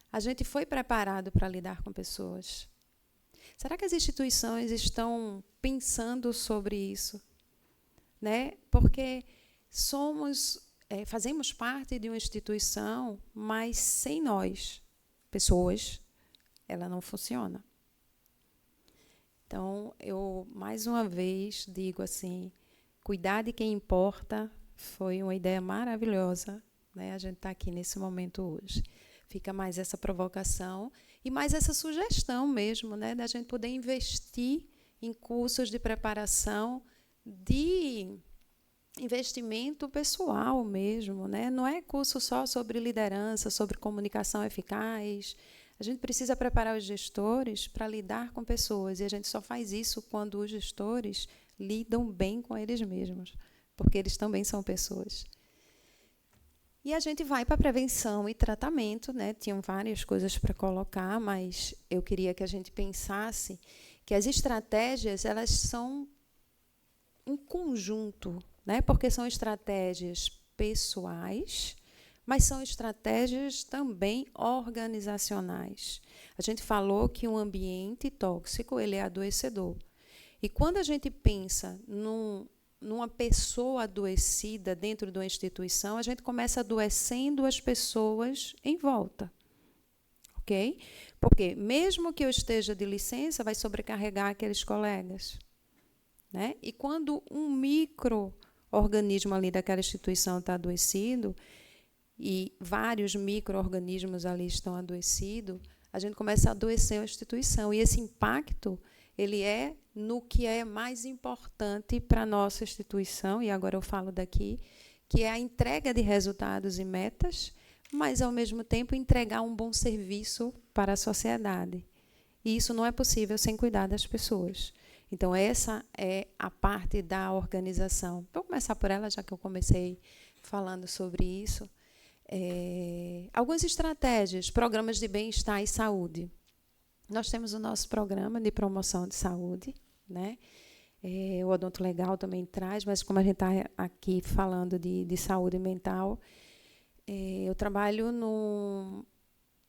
a gente foi preparado para lidar com pessoas? Será que as instituições estão pensando sobre isso? Né? Porque fazemos parte de uma instituição, mas sem nós, pessoas, ela não funciona. Então, eu, mais uma vez, digo assim, cuidar de quem importa foi uma ideia maravilhosa. Né? A gente está aqui nesse momento hoje. Fica mais essa provocação e mais essa sugestão mesmo, né? Da gente poder investir em cursos de preparação, de investimento pessoal mesmo. Né? Não é curso só sobre liderança, sobre comunicação eficaz. A gente precisa preparar os gestores para lidar com pessoas, e a gente só faz isso quando os gestores lidam bem com eles mesmos, porque eles também são pessoas. E a gente vai para prevenção e tratamento, né? Tinham várias coisas para colocar, mas eu queria que a gente pensasse que as estratégias, elas são um conjunto, né? Porque são estratégias pessoais, mas são estratégias também organizacionais. A gente falou que um ambiente tóxico, ele é adoecedor. E quando a gente pensa numa pessoa adoecida dentro de uma instituição, a gente começa adoecendo as pessoas em volta. Ok? Porque mesmo que eu esteja de licença, vai sobrecarregar aqueles colegas. Né? E quando um micro-organismo ali daquela instituição está adoecido, e vários micro-organismos ali estão adoecidos, a gente começa a adoecer a instituição. E esse impacto, ele é no que é mais importante para a nossa instituição, e agora eu falo daqui, que é a entrega de resultados e metas, mas, ao mesmo tempo, entregar um bom serviço para a sociedade. E isso não é possível sem cuidar das pessoas. Então, essa é a parte da organização. Vou começar por ela, já que eu comecei falando sobre isso. Algumas estratégias, programas de bem-estar e saúde. Nós temos o nosso programa de promoção de saúde, né? O Odonto Legal também traz, mas como a gente está aqui falando de saúde mental, eu trabalho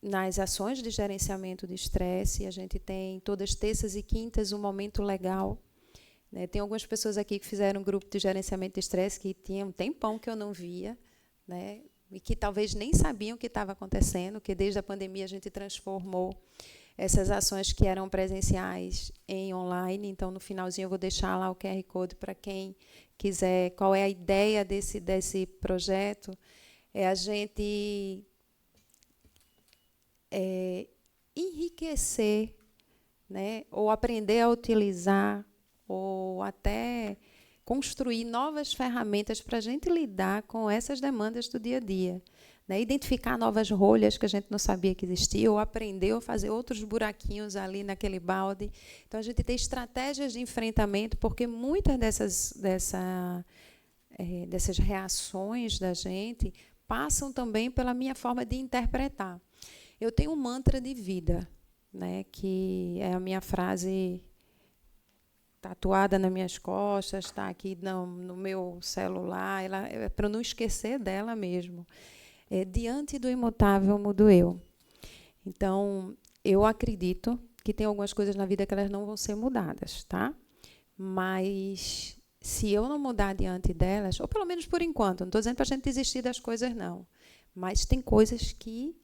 nas ações de gerenciamento de estresse. A gente tem todas terças e quintas um momento legal. Né? Tem algumas pessoas aqui que fizeram um grupo de gerenciamento de estresse que tinha um tempão que eu não via, né? E que talvez nem sabiam o que estava acontecendo, que desde a pandemia a gente transformou essas ações que eram presenciais em online. Então, no finalzinho, eu vou deixar lá o QR Code para quem quiser. Qual é a ideia desse projeto? É a gente enriquecer, né? Ou aprender a utilizar, ou até construir novas ferramentas para a gente lidar com essas demandas do dia a dia. Né? Identificar novas rolhas que a gente não sabia que existiam, ou aprender a fazer outros buraquinhos ali naquele balde. Então, a gente tem estratégias de enfrentamento, porque muitas dessas reações da gente passam também pela minha forma de interpretar. Eu tenho um mantra de vida, né, que é a minha frase tatuada nas minhas costas, está aqui no meu celular, é para eu não esquecer dela mesmo. Diante do imutável mudo eu. Então, eu acredito que tem algumas coisas na vida que elas não vão ser mudadas, tá? Mas se eu não mudar diante delas, ou pelo menos por enquanto, não estou dizendo para a gente desistir das coisas, não. Mas tem coisas que,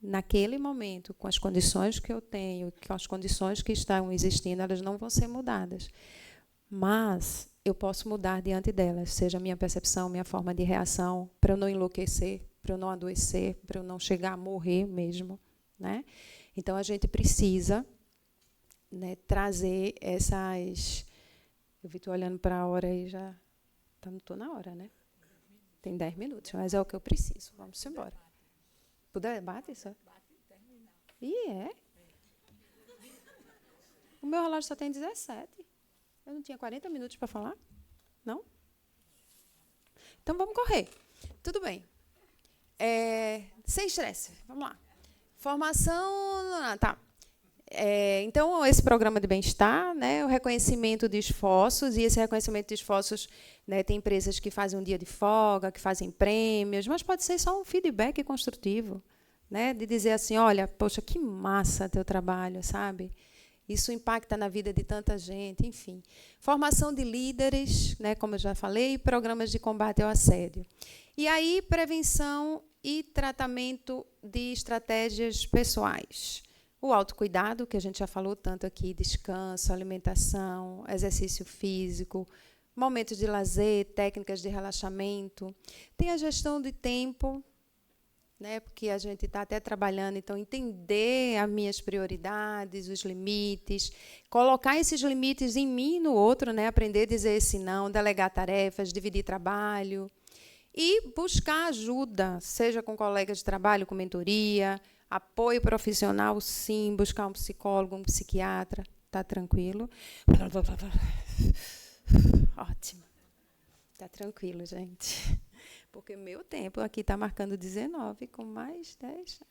naquele momento, com as condições que eu tenho, com as condições que estão existindo, elas não vão ser mudadas. Mas eu posso mudar diante delas, seja a minha percepção, minha forma de reação, para eu não enlouquecer, para eu não adoecer, para eu não chegar a morrer mesmo. Né? Então, a gente precisa, né, trazer essas... Eu estou olhando para a hora e já... Não estou na hora, né? Tem 10 minutos, mas é o que eu preciso. Vamos embora. Puder, bate isso? O meu relógio só tem 17. Eu não tinha 40 minutos para falar? Não? Então, vamos correr. Tudo bem. Sem estresse. Vamos lá. Formação... Tá. Então, esse programa de bem-estar, né, o reconhecimento de esforços, e esse reconhecimento de esforços, né, tem empresas que fazem um dia de folga, que fazem prêmios, mas pode ser só um feedback construtivo, né, de dizer assim, olha, poxa, que massa teu trabalho, sabe? Isso impacta na vida de tanta gente, enfim. Formação de líderes, né, como eu já falei, programas de combate ao assédio. E aí, prevenção e tratamento de estratégias pessoais. O autocuidado, que a gente já falou tanto aqui, descanso, alimentação, exercício físico, momentos de lazer, técnicas de relaxamento. Tem a gestão de tempo, né, porque a gente está até trabalhando, então, entender as minhas prioridades, os limites, colocar esses limites em mim e no outro, né, aprender a dizer esse não, delegar tarefas, dividir trabalho e buscar ajuda, seja com colegas de trabalho, com mentoria, apoio profissional, sim, buscar um psicólogo, um psiquiatra, tá tranquilo? Ótimo. Tá tranquilo, gente. Porque meu tempo aqui está marcando 19, com mais 10.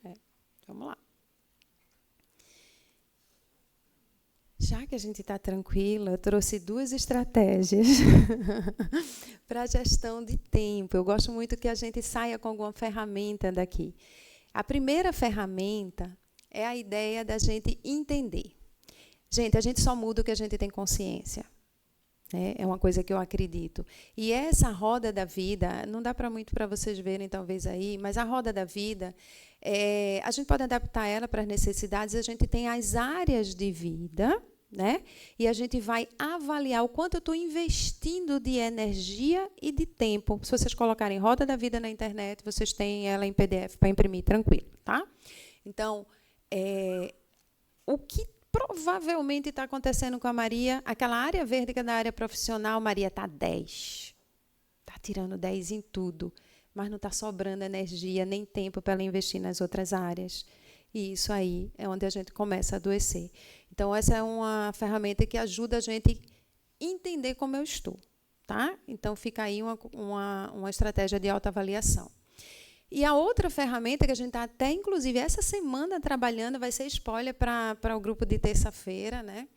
Vamos lá. Já que a gente está tranquila, eu trouxe 2 estratégias para a gestão de tempo. Eu gosto muito que a gente saia com alguma ferramenta daqui. A primeira ferramenta é a ideia da gente entender. Gente, a gente só muda o que a gente tem consciência. É uma coisa que eu acredito. E essa roda da vida, não dá muito para vocês verem talvez aí, mas a roda da vida, a gente pode adaptar ela para as necessidades, a gente tem as áreas de vida, né? E a gente vai avaliar o quanto eu estou investindo de energia e de tempo. Se vocês colocarem roda da vida na internet, vocês têm ela em PDF para imprimir tranquilo, tá? Então, o que provavelmente está acontecendo com a Maria, aquela área verde que é da área profissional, Maria está 10. Está tirando 10 em tudo, mas não está sobrando energia nem tempo para ela investir nas outras áreas. E isso aí é onde a gente começa a adoecer. Então, essa é uma ferramenta que ajuda a gente a entender como eu estou. Tá? Então, fica aí uma estratégia de autoavaliação. E a outra ferramenta que a gente está até, inclusive, essa semana trabalhando, vai ser spoiler para o grupo de terça-feira, né?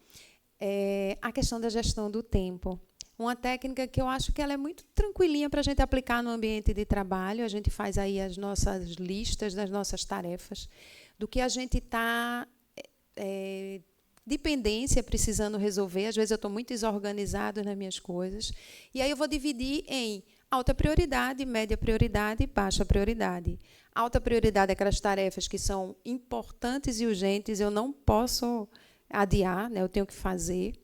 É a questão da gestão do tempo. Uma técnica que eu acho que ela é muito tranquilinha para a gente aplicar no ambiente de trabalho. A gente faz aí as nossas listas das nossas tarefas, do que a gente está dependência precisando resolver. Às vezes eu estou muito desorganizado nas minhas coisas. E aí eu vou dividir em alta prioridade, média prioridade e baixa prioridade. Alta prioridade é aquelas tarefas que são importantes e urgentes, eu não posso adiar, né? Eu tenho que fazer.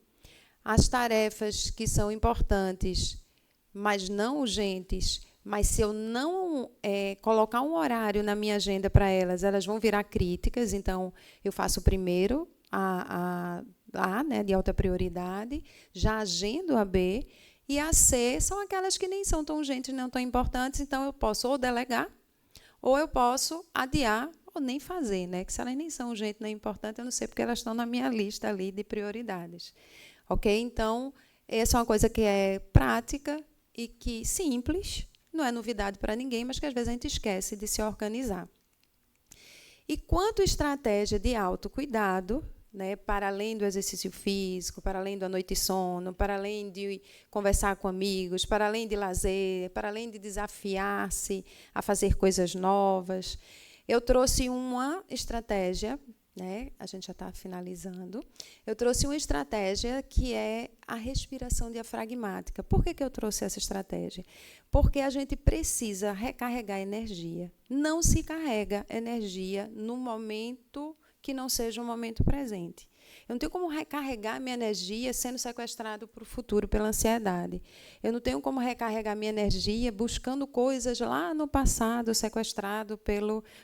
As tarefas que são importantes, mas não urgentes, mas se eu não colocar um horário na minha agenda para elas, elas vão virar críticas. Então, eu faço primeiro a né, de alta prioridade, já agendo a B, e a C são aquelas que nem são tão urgentes, não tão importantes, então eu posso ou delegar, ou eu posso adiar, ou nem fazer, né? Que se elas nem são urgentes nem importantes, eu não sei porque elas estão na minha lista ali de prioridades. Ok? Então, essa é uma coisa que é prática e que simples, não é novidade para ninguém, mas que às vezes a gente esquece de se organizar. E quanto estratégia de autocuidado, né, para além do exercício físico, para além da noite de sono, para além de conversar com amigos, para além de lazer, para além de desafiar-se a fazer coisas novas, eu trouxe uma estratégia, né, a gente já está finalizando, eu trouxe uma estratégia que é a respiração diafragmática. Por que eu trouxe essa estratégia? Porque a gente precisa recarregar energia. Não se carrega energia no momento que não seja um momento presente. Eu não tenho como recarregar minha energia sendo sequestrado para o futuro pela ansiedade. Eu não tenho como recarregar minha energia buscando coisas lá no passado, sequestrado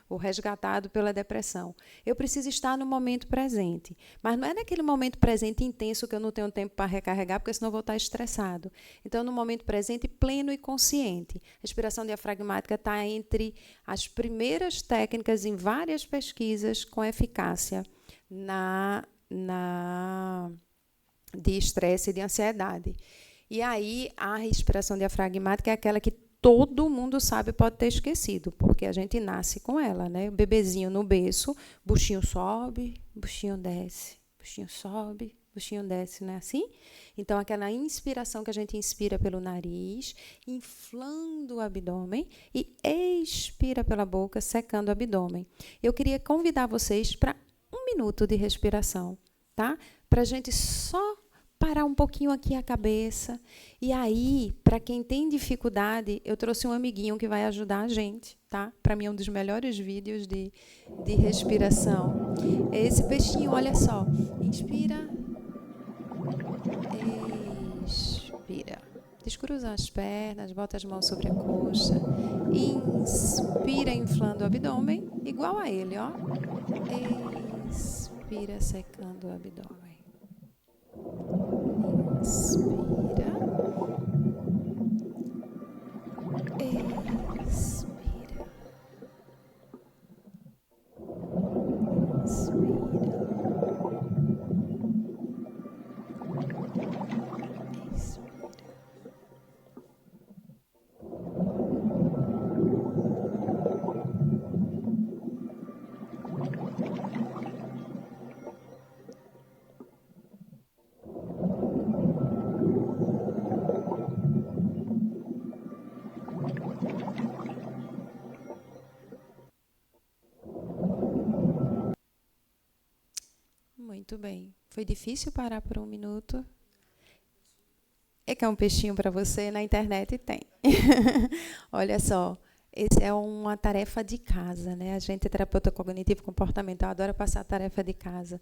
ou resgatado pela depressão. Eu preciso estar no momento presente. Mas não é naquele momento presente intenso que eu não tenho tempo para recarregar, porque senão eu vou estar estressado. Então, no momento presente, pleno e consciente. A respiração diafragmática está entre as primeiras técnicas em várias pesquisas com eficácia de estresse e de ansiedade. E aí, a respiração diafragmática é aquela que todo mundo sabe, pode ter esquecido, porque a gente nasce com ela, né? O bebezinho no berço, buchinho sobe, buchinho desce, buchinho sobe, buchinho desce, não é assim? Então, aquela inspiração que a gente inspira pelo nariz, inflando o abdômen, e expira pela boca, secando o abdômen. Eu queria convidar vocês para 1 minuto de respiração, tá? Para a gente só parar um pouquinho aqui a cabeça. E aí, para quem tem dificuldade, eu trouxe um amiguinho que vai ajudar a gente, tá? Para mim é um dos melhores vídeos de respiração. É esse peixinho, olha só. Inspira. Expira. Descruza as pernas, bota as mãos sobre a coxa. Inspira, inflando o abdômen, igual a ele, ó. Expira, secando o abdômen. Inspira. Expira. Inspira. Expira. Muito bem. Foi difícil parar por um minuto? É que é um peixinho para você? Na internet tem. Olha só, essa é uma tarefa de casa, né? A gente é terapeuta cognitivo comportamental, adora passar a tarefa de casa.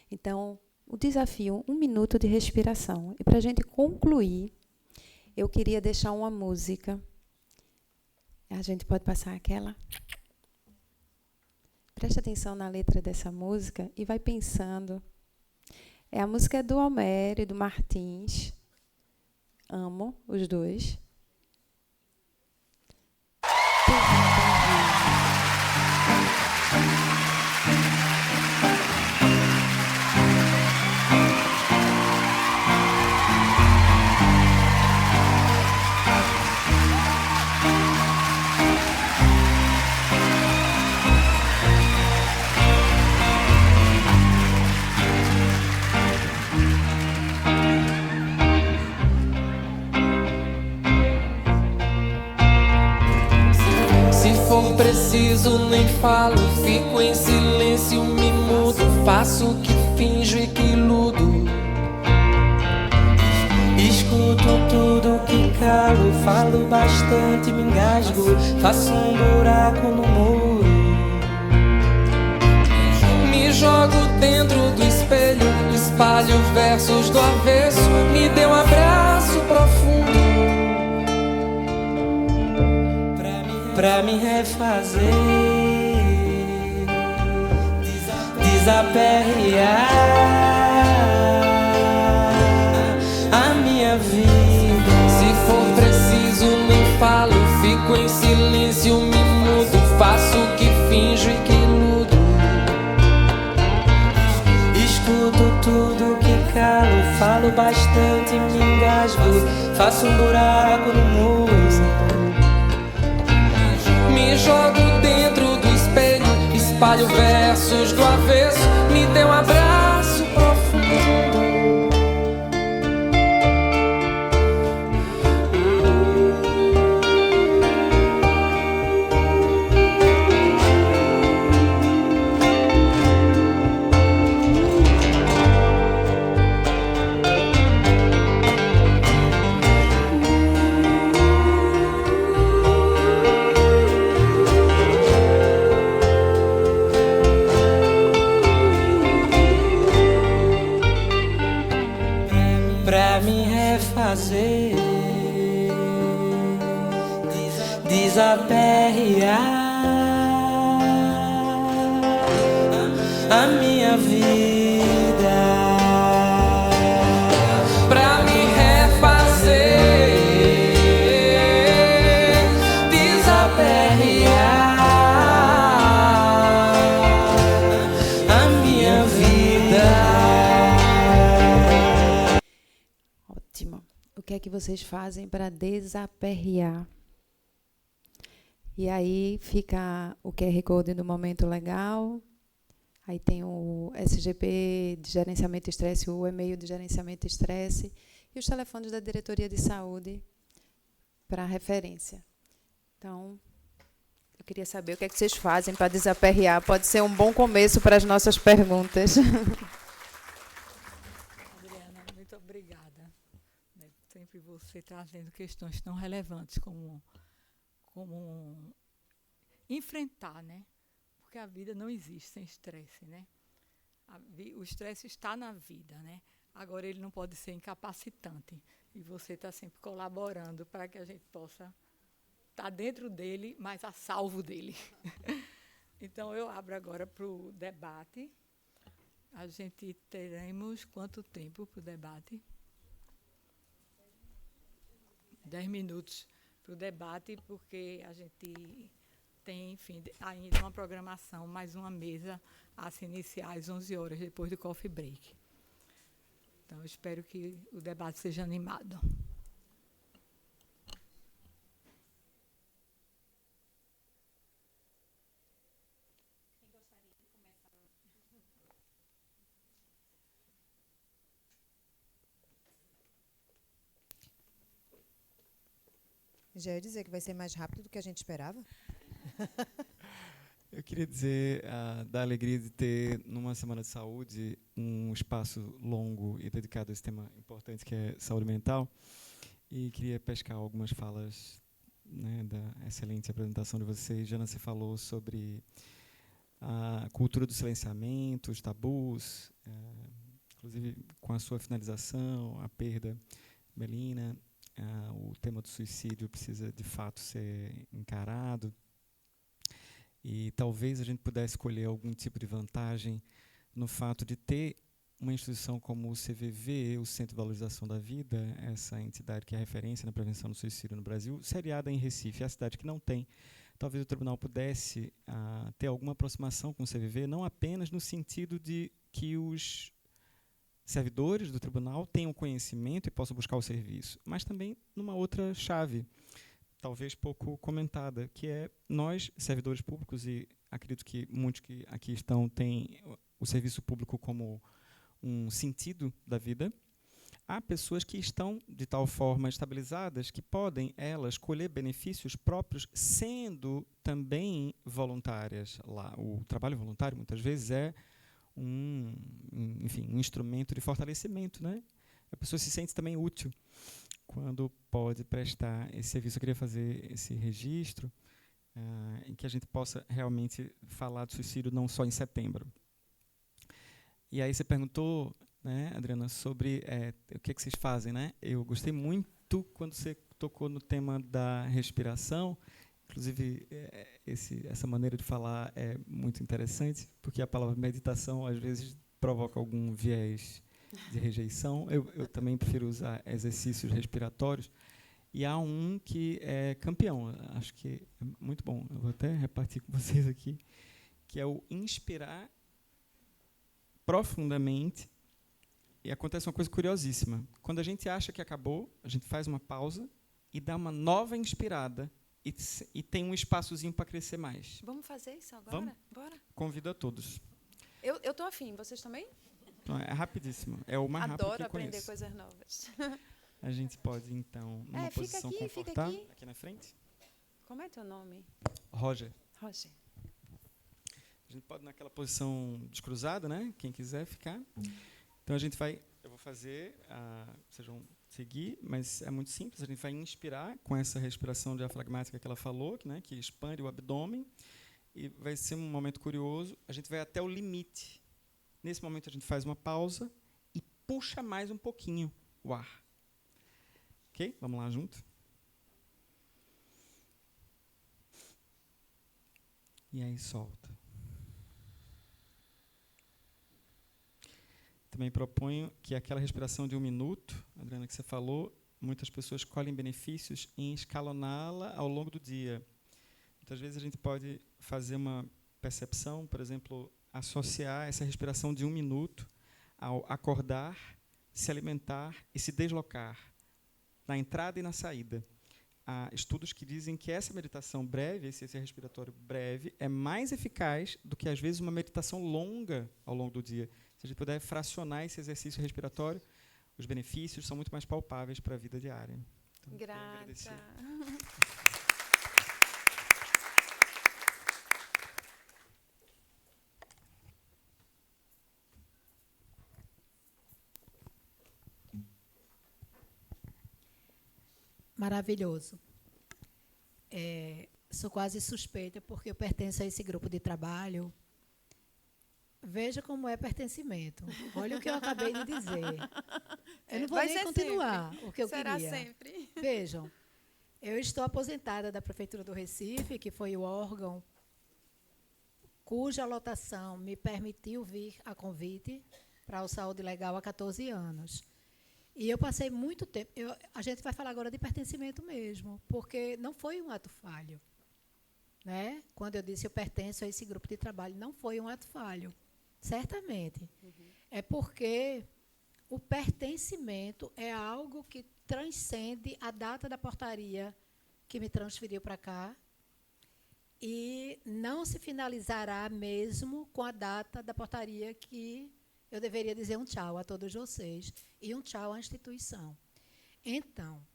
Então, o desafio, 1 minuto de respiração. E para a gente concluir, eu queria deixar uma música. A gente pode passar aquela? Preste atenção na letra dessa música e vai pensando. A música é do Homero e do Martins. Amo os dois. For preciso, nem falo, fico em silêncio, me mudo, faço o que finjo e que iludo. Escuto tudo que calo, falo bastante, me engasgo, faço um buraco no muro. Me jogo dentro do espelho, espalho versos do avesso, me dê um abraço profundo. Pra me refazer, desaperrear a minha vida. Se for preciso, nem falo, fico em silêncio, me mudo, faço o que finjo e que iludo. Escuto tudo que calo, falo bastante, me engasgo, faço um buraco no muro. Me jogo dentro do espelho, espalho versos do avesso, me dê um abraço profundo. Pra me refazer, desaperrear a minha vida. Pra me refazer, desaperrear a minha vida. Ótimo. O que é que vocês fazem para desaperrear? E aí fica o QR Code do Momento Legal. Aí tem o SGP de gerenciamento de estresse, o e-mail de gerenciamento de estresse e os telefones da Diretoria de Saúde para referência. Então, eu queria saber o que é que vocês fazem para desaperrear. Pode ser um bom começo para as nossas perguntas. Adriana, muito obrigada. Sempre você trazendo questões tão relevantes como enfrentar, né? Porque a vida não existe sem estresse, né? O estresse está na vida, né? Agora ele não pode ser incapacitante. E você está sempre colaborando para que a gente possa estar dentro dele, mas a salvo dele. Então eu abro agora para o debate. A gente teremos quanto tempo para o debate? 10 minutos para o debate, porque a gente tem, enfim, ainda uma programação, mais uma mesa a se iniciar às 11 horas, depois do coffee break. Então, eu espero que o debate seja animado. Já ia dizer que vai ser mais rápido do que a gente esperava. Eu queria dizer da alegria de ter, numa Semana de Saúde, um espaço longo e dedicado a esse tema importante que é saúde mental. E queria pescar algumas falas, né, da excelente apresentação de vocês. Jana, você falou sobre a cultura do silenciamento, os tabus, inclusive com a sua finalização, a perda, Melina, o tema do suicídio precisa de fato ser encarado. E talvez a gente pudesse escolher algum tipo de vantagem no fato de ter uma instituição como o CVV, o Centro de Valorização da Vida, essa entidade que é referência na prevenção do suicídio no Brasil, sediada em Recife, é a cidade que não tem. Talvez o tribunal pudesse ter alguma aproximação com o CVV, não apenas no sentido de que os servidores do tribunal tenham conhecimento e possam buscar o serviço, mas também numa outra chave, talvez pouco comentada, que é nós, servidores públicos, e acredito que muitos que aqui estão têm o serviço público como um sentido da vida, há pessoas que estão de tal forma estabilizadas que podem, elas, colher benefícios próprios sendo também voluntárias lá. O trabalho voluntário, muitas vezes, é um instrumento de fortalecimento, né? A pessoa se sente também útil quando pode prestar esse serviço. Eu queria fazer esse registro em que a gente possa realmente falar do suicídio não só em setembro. E aí você perguntou, né, Adriana, sobre o que vocês fazem, né? Eu gostei muito quando você tocou no tema da respiração. Inclusive, essa maneira de falar é muito interessante, porque a palavra meditação, às vezes, provoca algum viés de rejeição. Eu também prefiro usar exercícios respiratórios. E há um que é campeão, acho que é muito bom. Eu vou até repartir com vocês aqui, que é o inspirar profundamente. E acontece uma coisa curiosíssima. Quando a gente acha que acabou, a gente faz uma pausa e dá uma nova inspirada e tem um espaçozinho para crescer mais. Vamos fazer isso agora? Vamos? Bora. Convido a todos. Eu estou afim, vocês também? Então, é rapidíssimo. É o mais rápido que eu Adoro aprender conheço. coisas novas. A gente pode, então, numa posição confortável, aqui na frente. Como é teu nome? Roger. Roger. A gente pode naquela posição descruzada, né? Quem quiser ficar. Então a gente vai, eu vou fazer, vocês vão seguir, mas é muito simples. A gente vai inspirar com essa respiração diafragmática que ela falou, que expande o abdômen, e vai ser um momento curioso. A gente vai até o limite. Nesse momento a gente faz uma pausa e puxa mais um pouquinho o ar. Ok? Vamos lá junto. E aí solta. Também proponho que aquela respiração de 1 minuto, Adriana, que você falou, muitas pessoas colhem benefícios em escaloná-la ao longo do dia. Muitas vezes a gente pode fazer uma percepção, por exemplo, associar essa respiração de 1 minuto ao acordar, se alimentar e se deslocar, na entrada e na saída. Há estudos que dizem que essa meditação breve, esse respiratório breve, é mais eficaz do que, às vezes, uma meditação longa ao longo do dia. Se a gente puder fracionar esse exercício respiratório, os benefícios são muito mais palpáveis para a vida diária. Então, grata. Maravilhoso. Sou quase suspeita, porque eu pertenço a esse grupo de trabalho. Veja como é pertencimento. Olha o que eu acabei de dizer. Eu não vou nem continuar o que eu queria. Será sempre. Vejam, eu estou aposentada da Prefeitura do Recife, que foi o órgão cuja lotação me permitiu vir a convite para o Saúde Legal há 14 anos. E eu passei muito tempo... a gente vai falar agora de pertencimento mesmo, porque não foi um ato falho. Né? Quando eu disse eu pertenço a esse grupo de trabalho, não foi um ato falho. Certamente. Uhum. É porque o pertencimento é algo que transcende a data da portaria que me transferiu para cá e não se finalizará mesmo com a data da portaria que eu deveria dizer um tchau a todos vocês e um tchau à instituição. Então,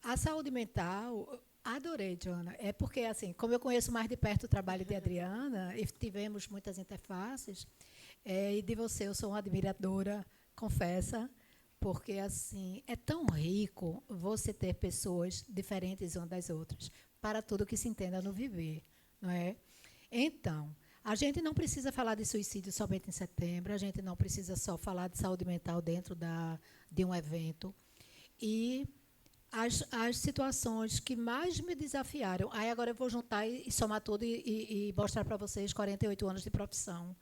a saúde mental, Adorei, Joana. É porque, assim, como eu conheço mais de perto o trabalho de Adriana, e tivemos muitas interfaces, e de você eu sou uma admiradora, confessa, porque, assim, é tão rico você ter pessoas diferentes umas das outras, para tudo que se entenda no viver, não é? Então, a gente não precisa falar de suicídio somente em setembro, a gente não precisa só falar de saúde mental dentro de um evento. E as situações que mais me desafiaram, aí agora eu vou juntar e somar tudo e mostrar para vocês 48 anos de profissão,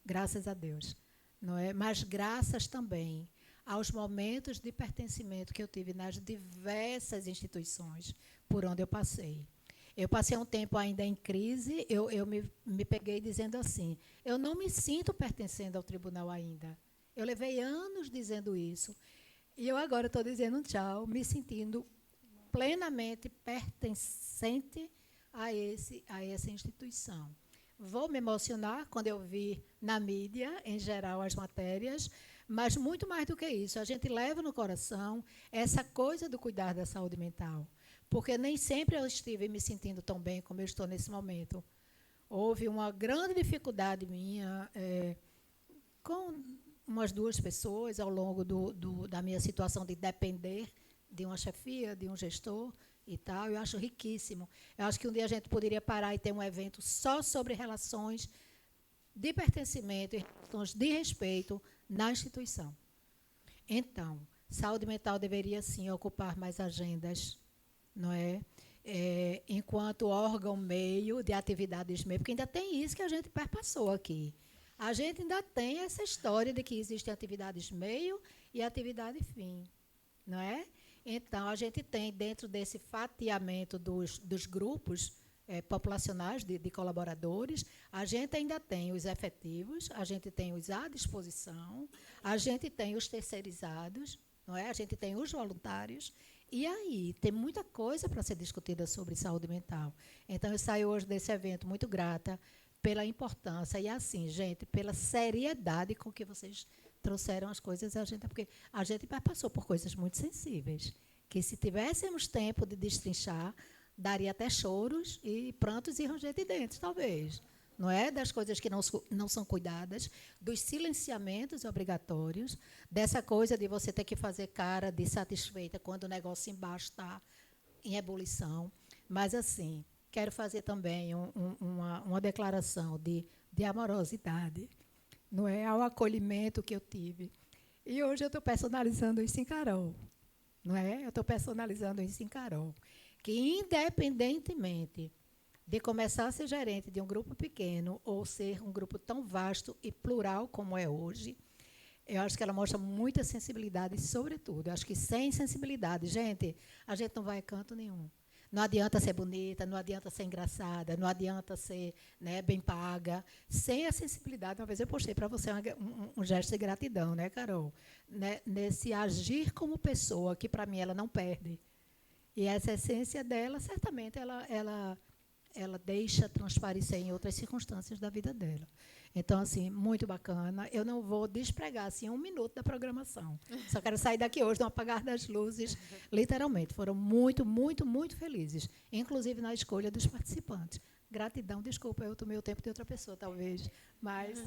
graças a Deus, não é? Mas graças também aos momentos de pertencimento que eu tive nas diversas instituições por onde eu passei. Eu passei um tempo ainda em crise, eu me peguei dizendo assim, eu não me sinto pertencendo ao tribunal ainda. Eu levei anos dizendo isso, e eu agora estou dizendo tchau, me sentindo plenamente pertencente a essa instituição. Vou me emocionar quando eu vi na mídia, em geral, as matérias, mas muito mais do que isso, a gente leva no coração essa coisa do cuidar da saúde mental, porque nem sempre eu estive me sentindo tão bem como eu estou nesse momento. Houve uma grande dificuldade minha com umas 2 pessoas ao longo da minha situação de depender de uma chefia, de um gestor e tal. Eu acho riquíssimo. Eu acho que um dia a gente poderia parar e ter um evento só sobre relações de pertencimento e relações de respeito na instituição. Então, saúde mental deveria, sim, ocupar mais agendas, não é? Enquanto órgão meio de atividades meio, porque ainda tem isso que a gente perpassou aqui. A gente ainda tem essa história de que existem atividades meio e atividade fim, não é? Então, a gente tem, dentro desse fatiamento dos grupos populacionais de colaboradores, a gente ainda tem os efetivos, a gente tem os à disposição, a gente tem os terceirizados, não é? A gente tem os voluntários, e aí tem muita coisa para ser discutida sobre saúde mental. Então, eu saio hoje desse evento muito grata pela importância e, assim, gente, pela seriedade com que vocês trouxeram as coisas, porque a gente passou por coisas muito sensíveis, que se tivéssemos tempo de destrinchar, daria até choros e prantos e ranger de dentes, talvez. Não é? Das coisas que não são cuidadas, dos silenciamentos obrigatórios, dessa coisa de você ter que fazer cara de satisfeita quando o negócio embaixo está em ebulição. Mas, assim, quero fazer também uma declaração de amorosidade, não é, ao acolhimento que eu tive. E hoje eu estou personalizando isso em Carol. Não é? Eu estou personalizando isso em Carol. Que, independentemente de começar a ser gerente de um grupo pequeno ou ser um grupo tão vasto e plural como é hoje, eu acho que ela mostra muita sensibilidade, sobretudo. Eu acho que sem sensibilidade, gente, a gente não vai a canto nenhum. Não adianta ser bonita, não adianta ser engraçada, não adianta ser, né, bem paga. Sem a sensibilidade, uma vez eu postei para você um gesto de gratidão, né, Carol? Né, nesse agir como pessoa, que, para mim, ela não perde. E essa essência dela, certamente, ela deixa transparecer em outras circunstâncias da vida dela. Então, assim, muito bacana. Eu não vou despregar assim 1 minuto da programação. Só quero sair daqui hoje no apagar das luzes, literalmente. Foram muito, muito, muito felizes, inclusive na escolha dos participantes. Gratidão, desculpa, eu tomei o tempo de outra pessoa, talvez, mas...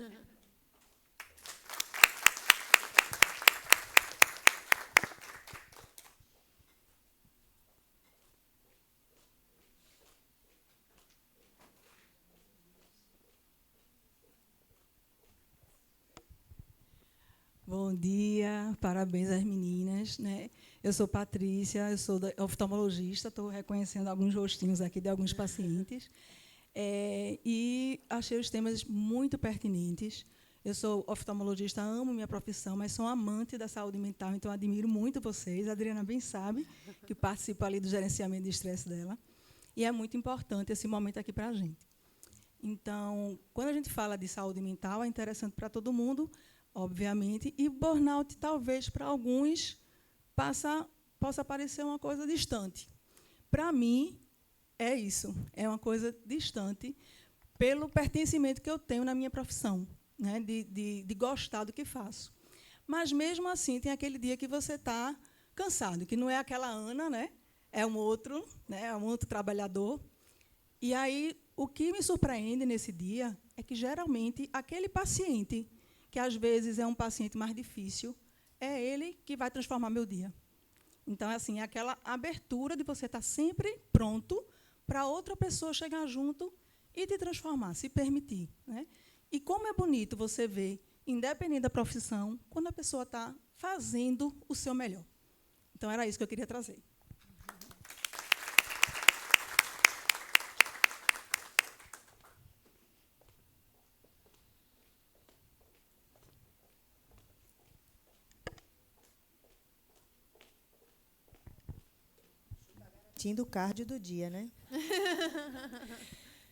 Bom dia, parabéns às meninas, né? Eu sou Patrícia, eu sou oftalmologista, estou reconhecendo alguns rostinhos aqui de alguns pacientes, e achei os temas muito pertinentes. Eu sou oftalmologista, amo minha profissão, mas sou amante da saúde mental, então admiro muito vocês. A Adriana bem sabe que participo ali do gerenciamento de estresse dela, e é muito importante esse momento aqui para a gente. Então, quando a gente fala de saúde mental, é interessante para todo mundo, obviamente, e burnout, talvez, para alguns, possa parecer uma coisa distante. Para mim, é isso, é uma coisa distante, pelo pertencimento que eu tenho na minha profissão, né, de gostar do que faço. Mas, mesmo assim, tem aquele dia que você está cansado, que não é aquela Ana, né? é um outro, né, é um outro trabalhador. E aí, o que me surpreende nesse dia é que, geralmente, aquele paciente, que às vezes é um paciente mais difícil, é ele que vai transformar meu dia. Então, assim, é aquela abertura de você estar sempre pronto para outra pessoa chegar junto e te transformar, se permitir, né? E como é bonito você ver, independente da profissão, quando a pessoa está fazendo o seu melhor. Então, era isso que eu queria trazer. Tindo o cardio do dia, né?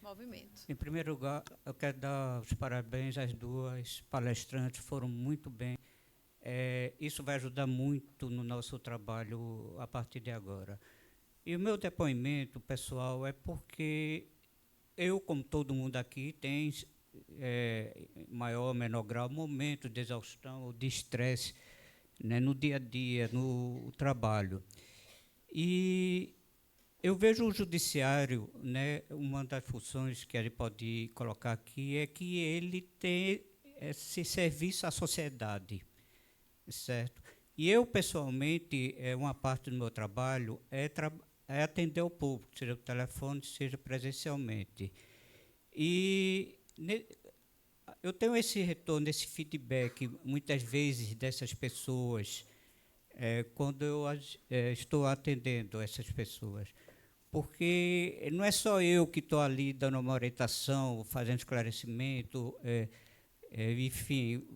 Movimento. Em primeiro lugar, eu quero dar os parabéns às duas palestrantes, foram muito bem. Isso vai ajudar muito no nosso trabalho a partir de agora. E o meu depoimento, pessoal, é porque eu, como todo mundo aqui, tem maior ou menor grau, momento de exaustão ou de estresse, né, no dia a dia, no trabalho. E eu vejo o judiciário, né, uma das funções que a gente pode colocar aqui é que ele tem esse serviço à sociedade, certo? E eu, pessoalmente, uma parte do meu trabalho é atender o público, seja por telefone, seja presencialmente. E eu tenho esse retorno, esse feedback, muitas vezes, dessas pessoas, quando eu estou atendendo essas pessoas. Porque não é só eu que estou ali dando uma orientação, fazendo esclarecimento, enfim,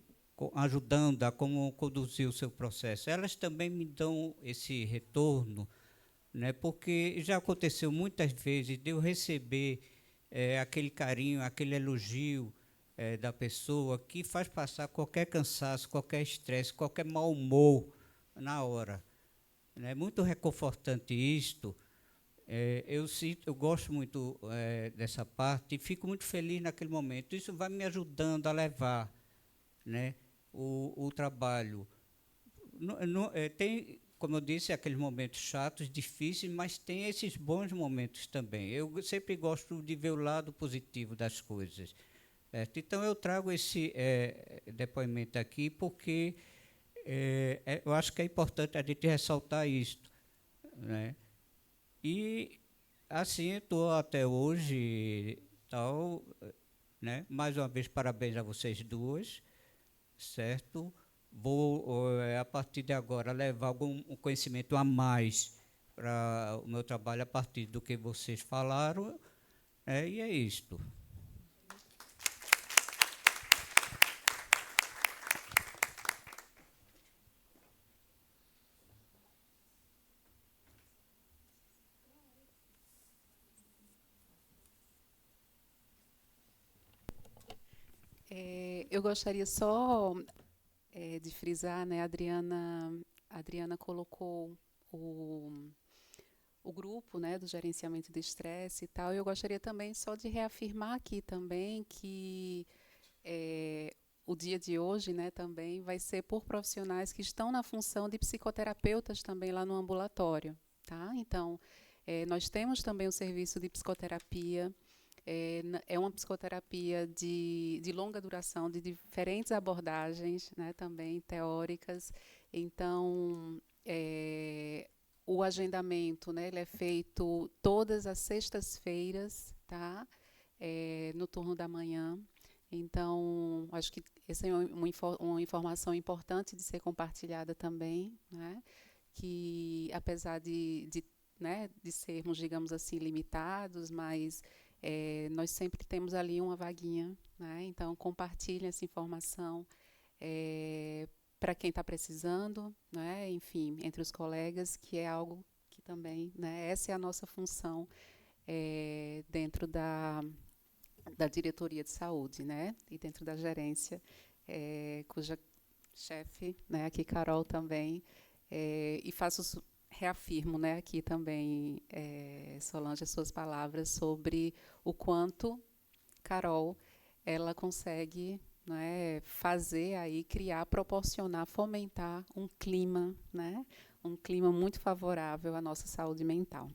ajudando a como conduzir o seu processo. Elas também me dão esse retorno, né, porque já aconteceu muitas vezes de eu receber aquele carinho, aquele elogio da pessoa que faz passar qualquer cansaço, qualquer estresse, qualquer mau humor na hora. É muito reconfortante isto. Eu gosto muito dessa parte e fico muito feliz naquele momento. Isso vai me ajudando a levar, né, o trabalho. Tem, como eu disse, aqueles momentos chatos, difíceis, mas tem esses bons momentos também. Eu sempre gosto de ver o lado positivo das coisas. Então, eu trago esse depoimento aqui porque eu acho que é importante a gente ressaltar isto, né? E, assim, estou até hoje, tal, né? Mais uma vez, parabéns a vocês duas, certo? Vou, a partir de agora, levar algum conhecimento a mais para o meu trabalho a partir do que vocês falaram, e é isto. Eu gostaria só de frisar, né, a Adriana colocou o grupo, né, do gerenciamento de estresse e tal, e eu gostaria também só de reafirmar aqui também que o dia de hoje, né, também vai ser por profissionais que estão na função de psicoterapeutas também lá no ambulatório, tá? Então, nós temos também o serviço de psicoterapia. É uma psicoterapia de longa duração, de diferentes abordagens, né, também teóricas. Então, o agendamento, né, ele é feito todas as sextas-feiras, tá? No turno da manhã. Então, acho que essa é uma informação importante de ser compartilhada também, né? Que, apesar né, de sermos, digamos assim, limitados, mas nós sempre temos ali uma vaguinha, né? Então, compartilhem essa informação para quem está precisando, né? Enfim, entre os colegas, que é algo que também, né? Essa é a nossa função dentro da diretoria de saúde, né? E dentro da gerência, cuja chefe, né? Aqui, Carol, também, e reafirmo, né, aqui também, Solange, as suas palavras sobre o quanto Carol ela consegue, né, fazer aí, criar, proporcionar, fomentar um clima, né, um clima muito favorável à nossa saúde mental.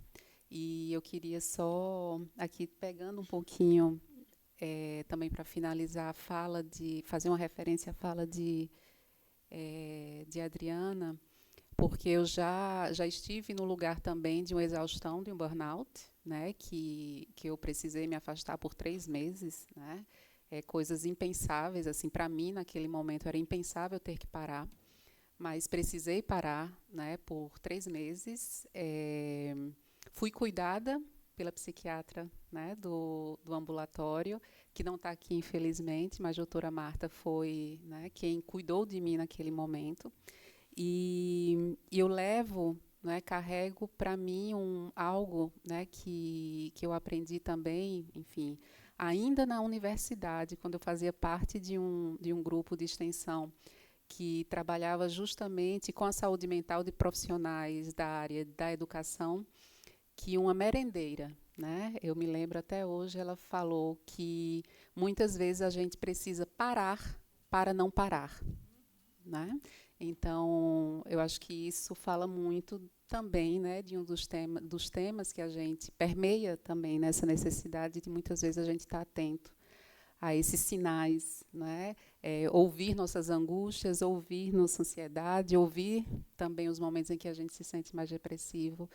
E eu queria só, aqui pegando um pouquinho, também para finalizar a fala, fazer uma referência à fala de Adriana, porque eu já estive no lugar também de uma exaustão, de um burnout, né, que eu precisei me afastar por 3 meses, né, coisas impensáveis, assim, para mim, naquele momento, era impensável ter que parar, mas precisei parar, né, por 3 meses. Fui cuidada pela psiquiatra, né, do ambulatório, que não está aqui, infelizmente, mas a doutora Marta foi, né, quem cuidou de mim naquele momento. E eu levo, né, carrego para mim algo, né, que eu aprendi também, enfim, ainda na universidade, quando eu fazia parte de um grupo de extensão que trabalhava justamente com a saúde mental de profissionais da área da educação, que uma merendeira, né, eu me lembro até hoje, ela falou que muitas vezes a gente precisa parar para não parar, né? Então, eu acho que isso fala muito também, né, de um dos temas que a gente permeia também nessa necessidade de muitas vezes a gente estar atento a esses sinais, né? Ouvir nossas angústias, ouvir nossa ansiedade, ouvir também os momentos em que a gente se sente mais depressivo,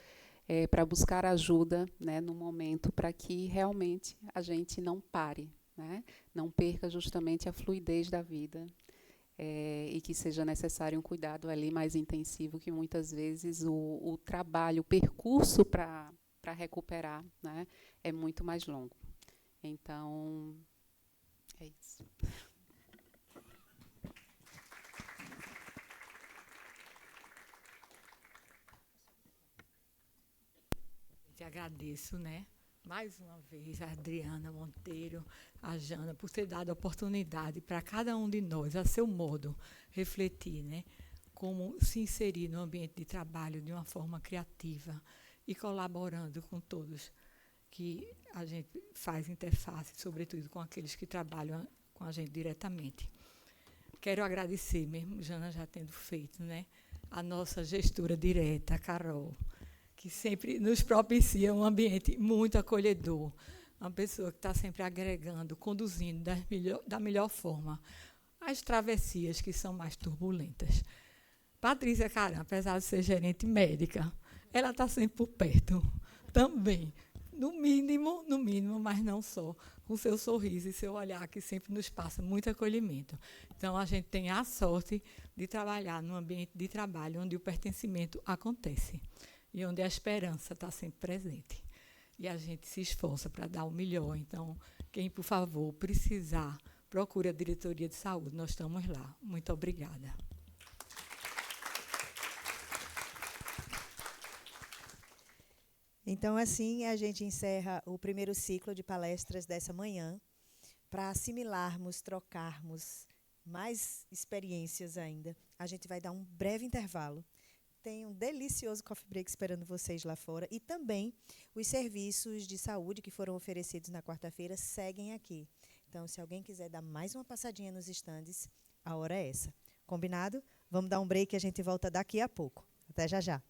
para buscar ajuda, né, no momento, para que realmente a gente não pare, né? Não perca justamente a fluidez da vida. E que seja necessário um cuidado ali mais intensivo, que muitas vezes o trabalho, o percurso para recuperar, né, é muito mais longo. Então, é isso. Te agradeço, né? Mais uma vez, a Adriana Monteiro, a Jana, por ter dado a oportunidade para cada um de nós, a seu modo, refletir, né, como se inserir no ambiente de trabalho de uma forma criativa e colaborando com todos que a gente faz interface, sobretudo com aqueles que trabalham com a gente diretamente. Quero agradecer, mesmo Jana já tendo feito, né, a nossa gestora direta, a Carol, que sempre nos propicia um ambiente muito acolhedor, uma pessoa que está sempre agregando, conduzindo da melhor forma as travessias que são mais turbulentas. Patrícia Caram, apesar de ser gerente médica, ela está sempre por perto, também, no mínimo, mas não só, com seu sorriso e seu olhar, que sempre nos passa muito acolhimento. Então, a gente tem a sorte de trabalhar num ambiente de trabalho onde o pertencimento acontece e onde a esperança está sempre presente. E a gente se esforça para dar o melhor. Então, quem, por favor, precisar, procure a Diretoria de Saúde. Nós estamos lá. Muito obrigada. Então, assim, a gente encerra o primeiro ciclo de palestras dessa manhã, para assimilarmos, trocarmos mais experiências ainda. A gente vai dar um breve intervalo. Tem um delicioso coffee break esperando vocês lá fora. E também os serviços de saúde que foram oferecidos na quarta-feira seguem aqui. Então, se alguém quiser dar mais uma passadinha nos estandes, a hora é essa. Combinado? Vamos dar um break e a gente volta daqui a pouco. Até já já.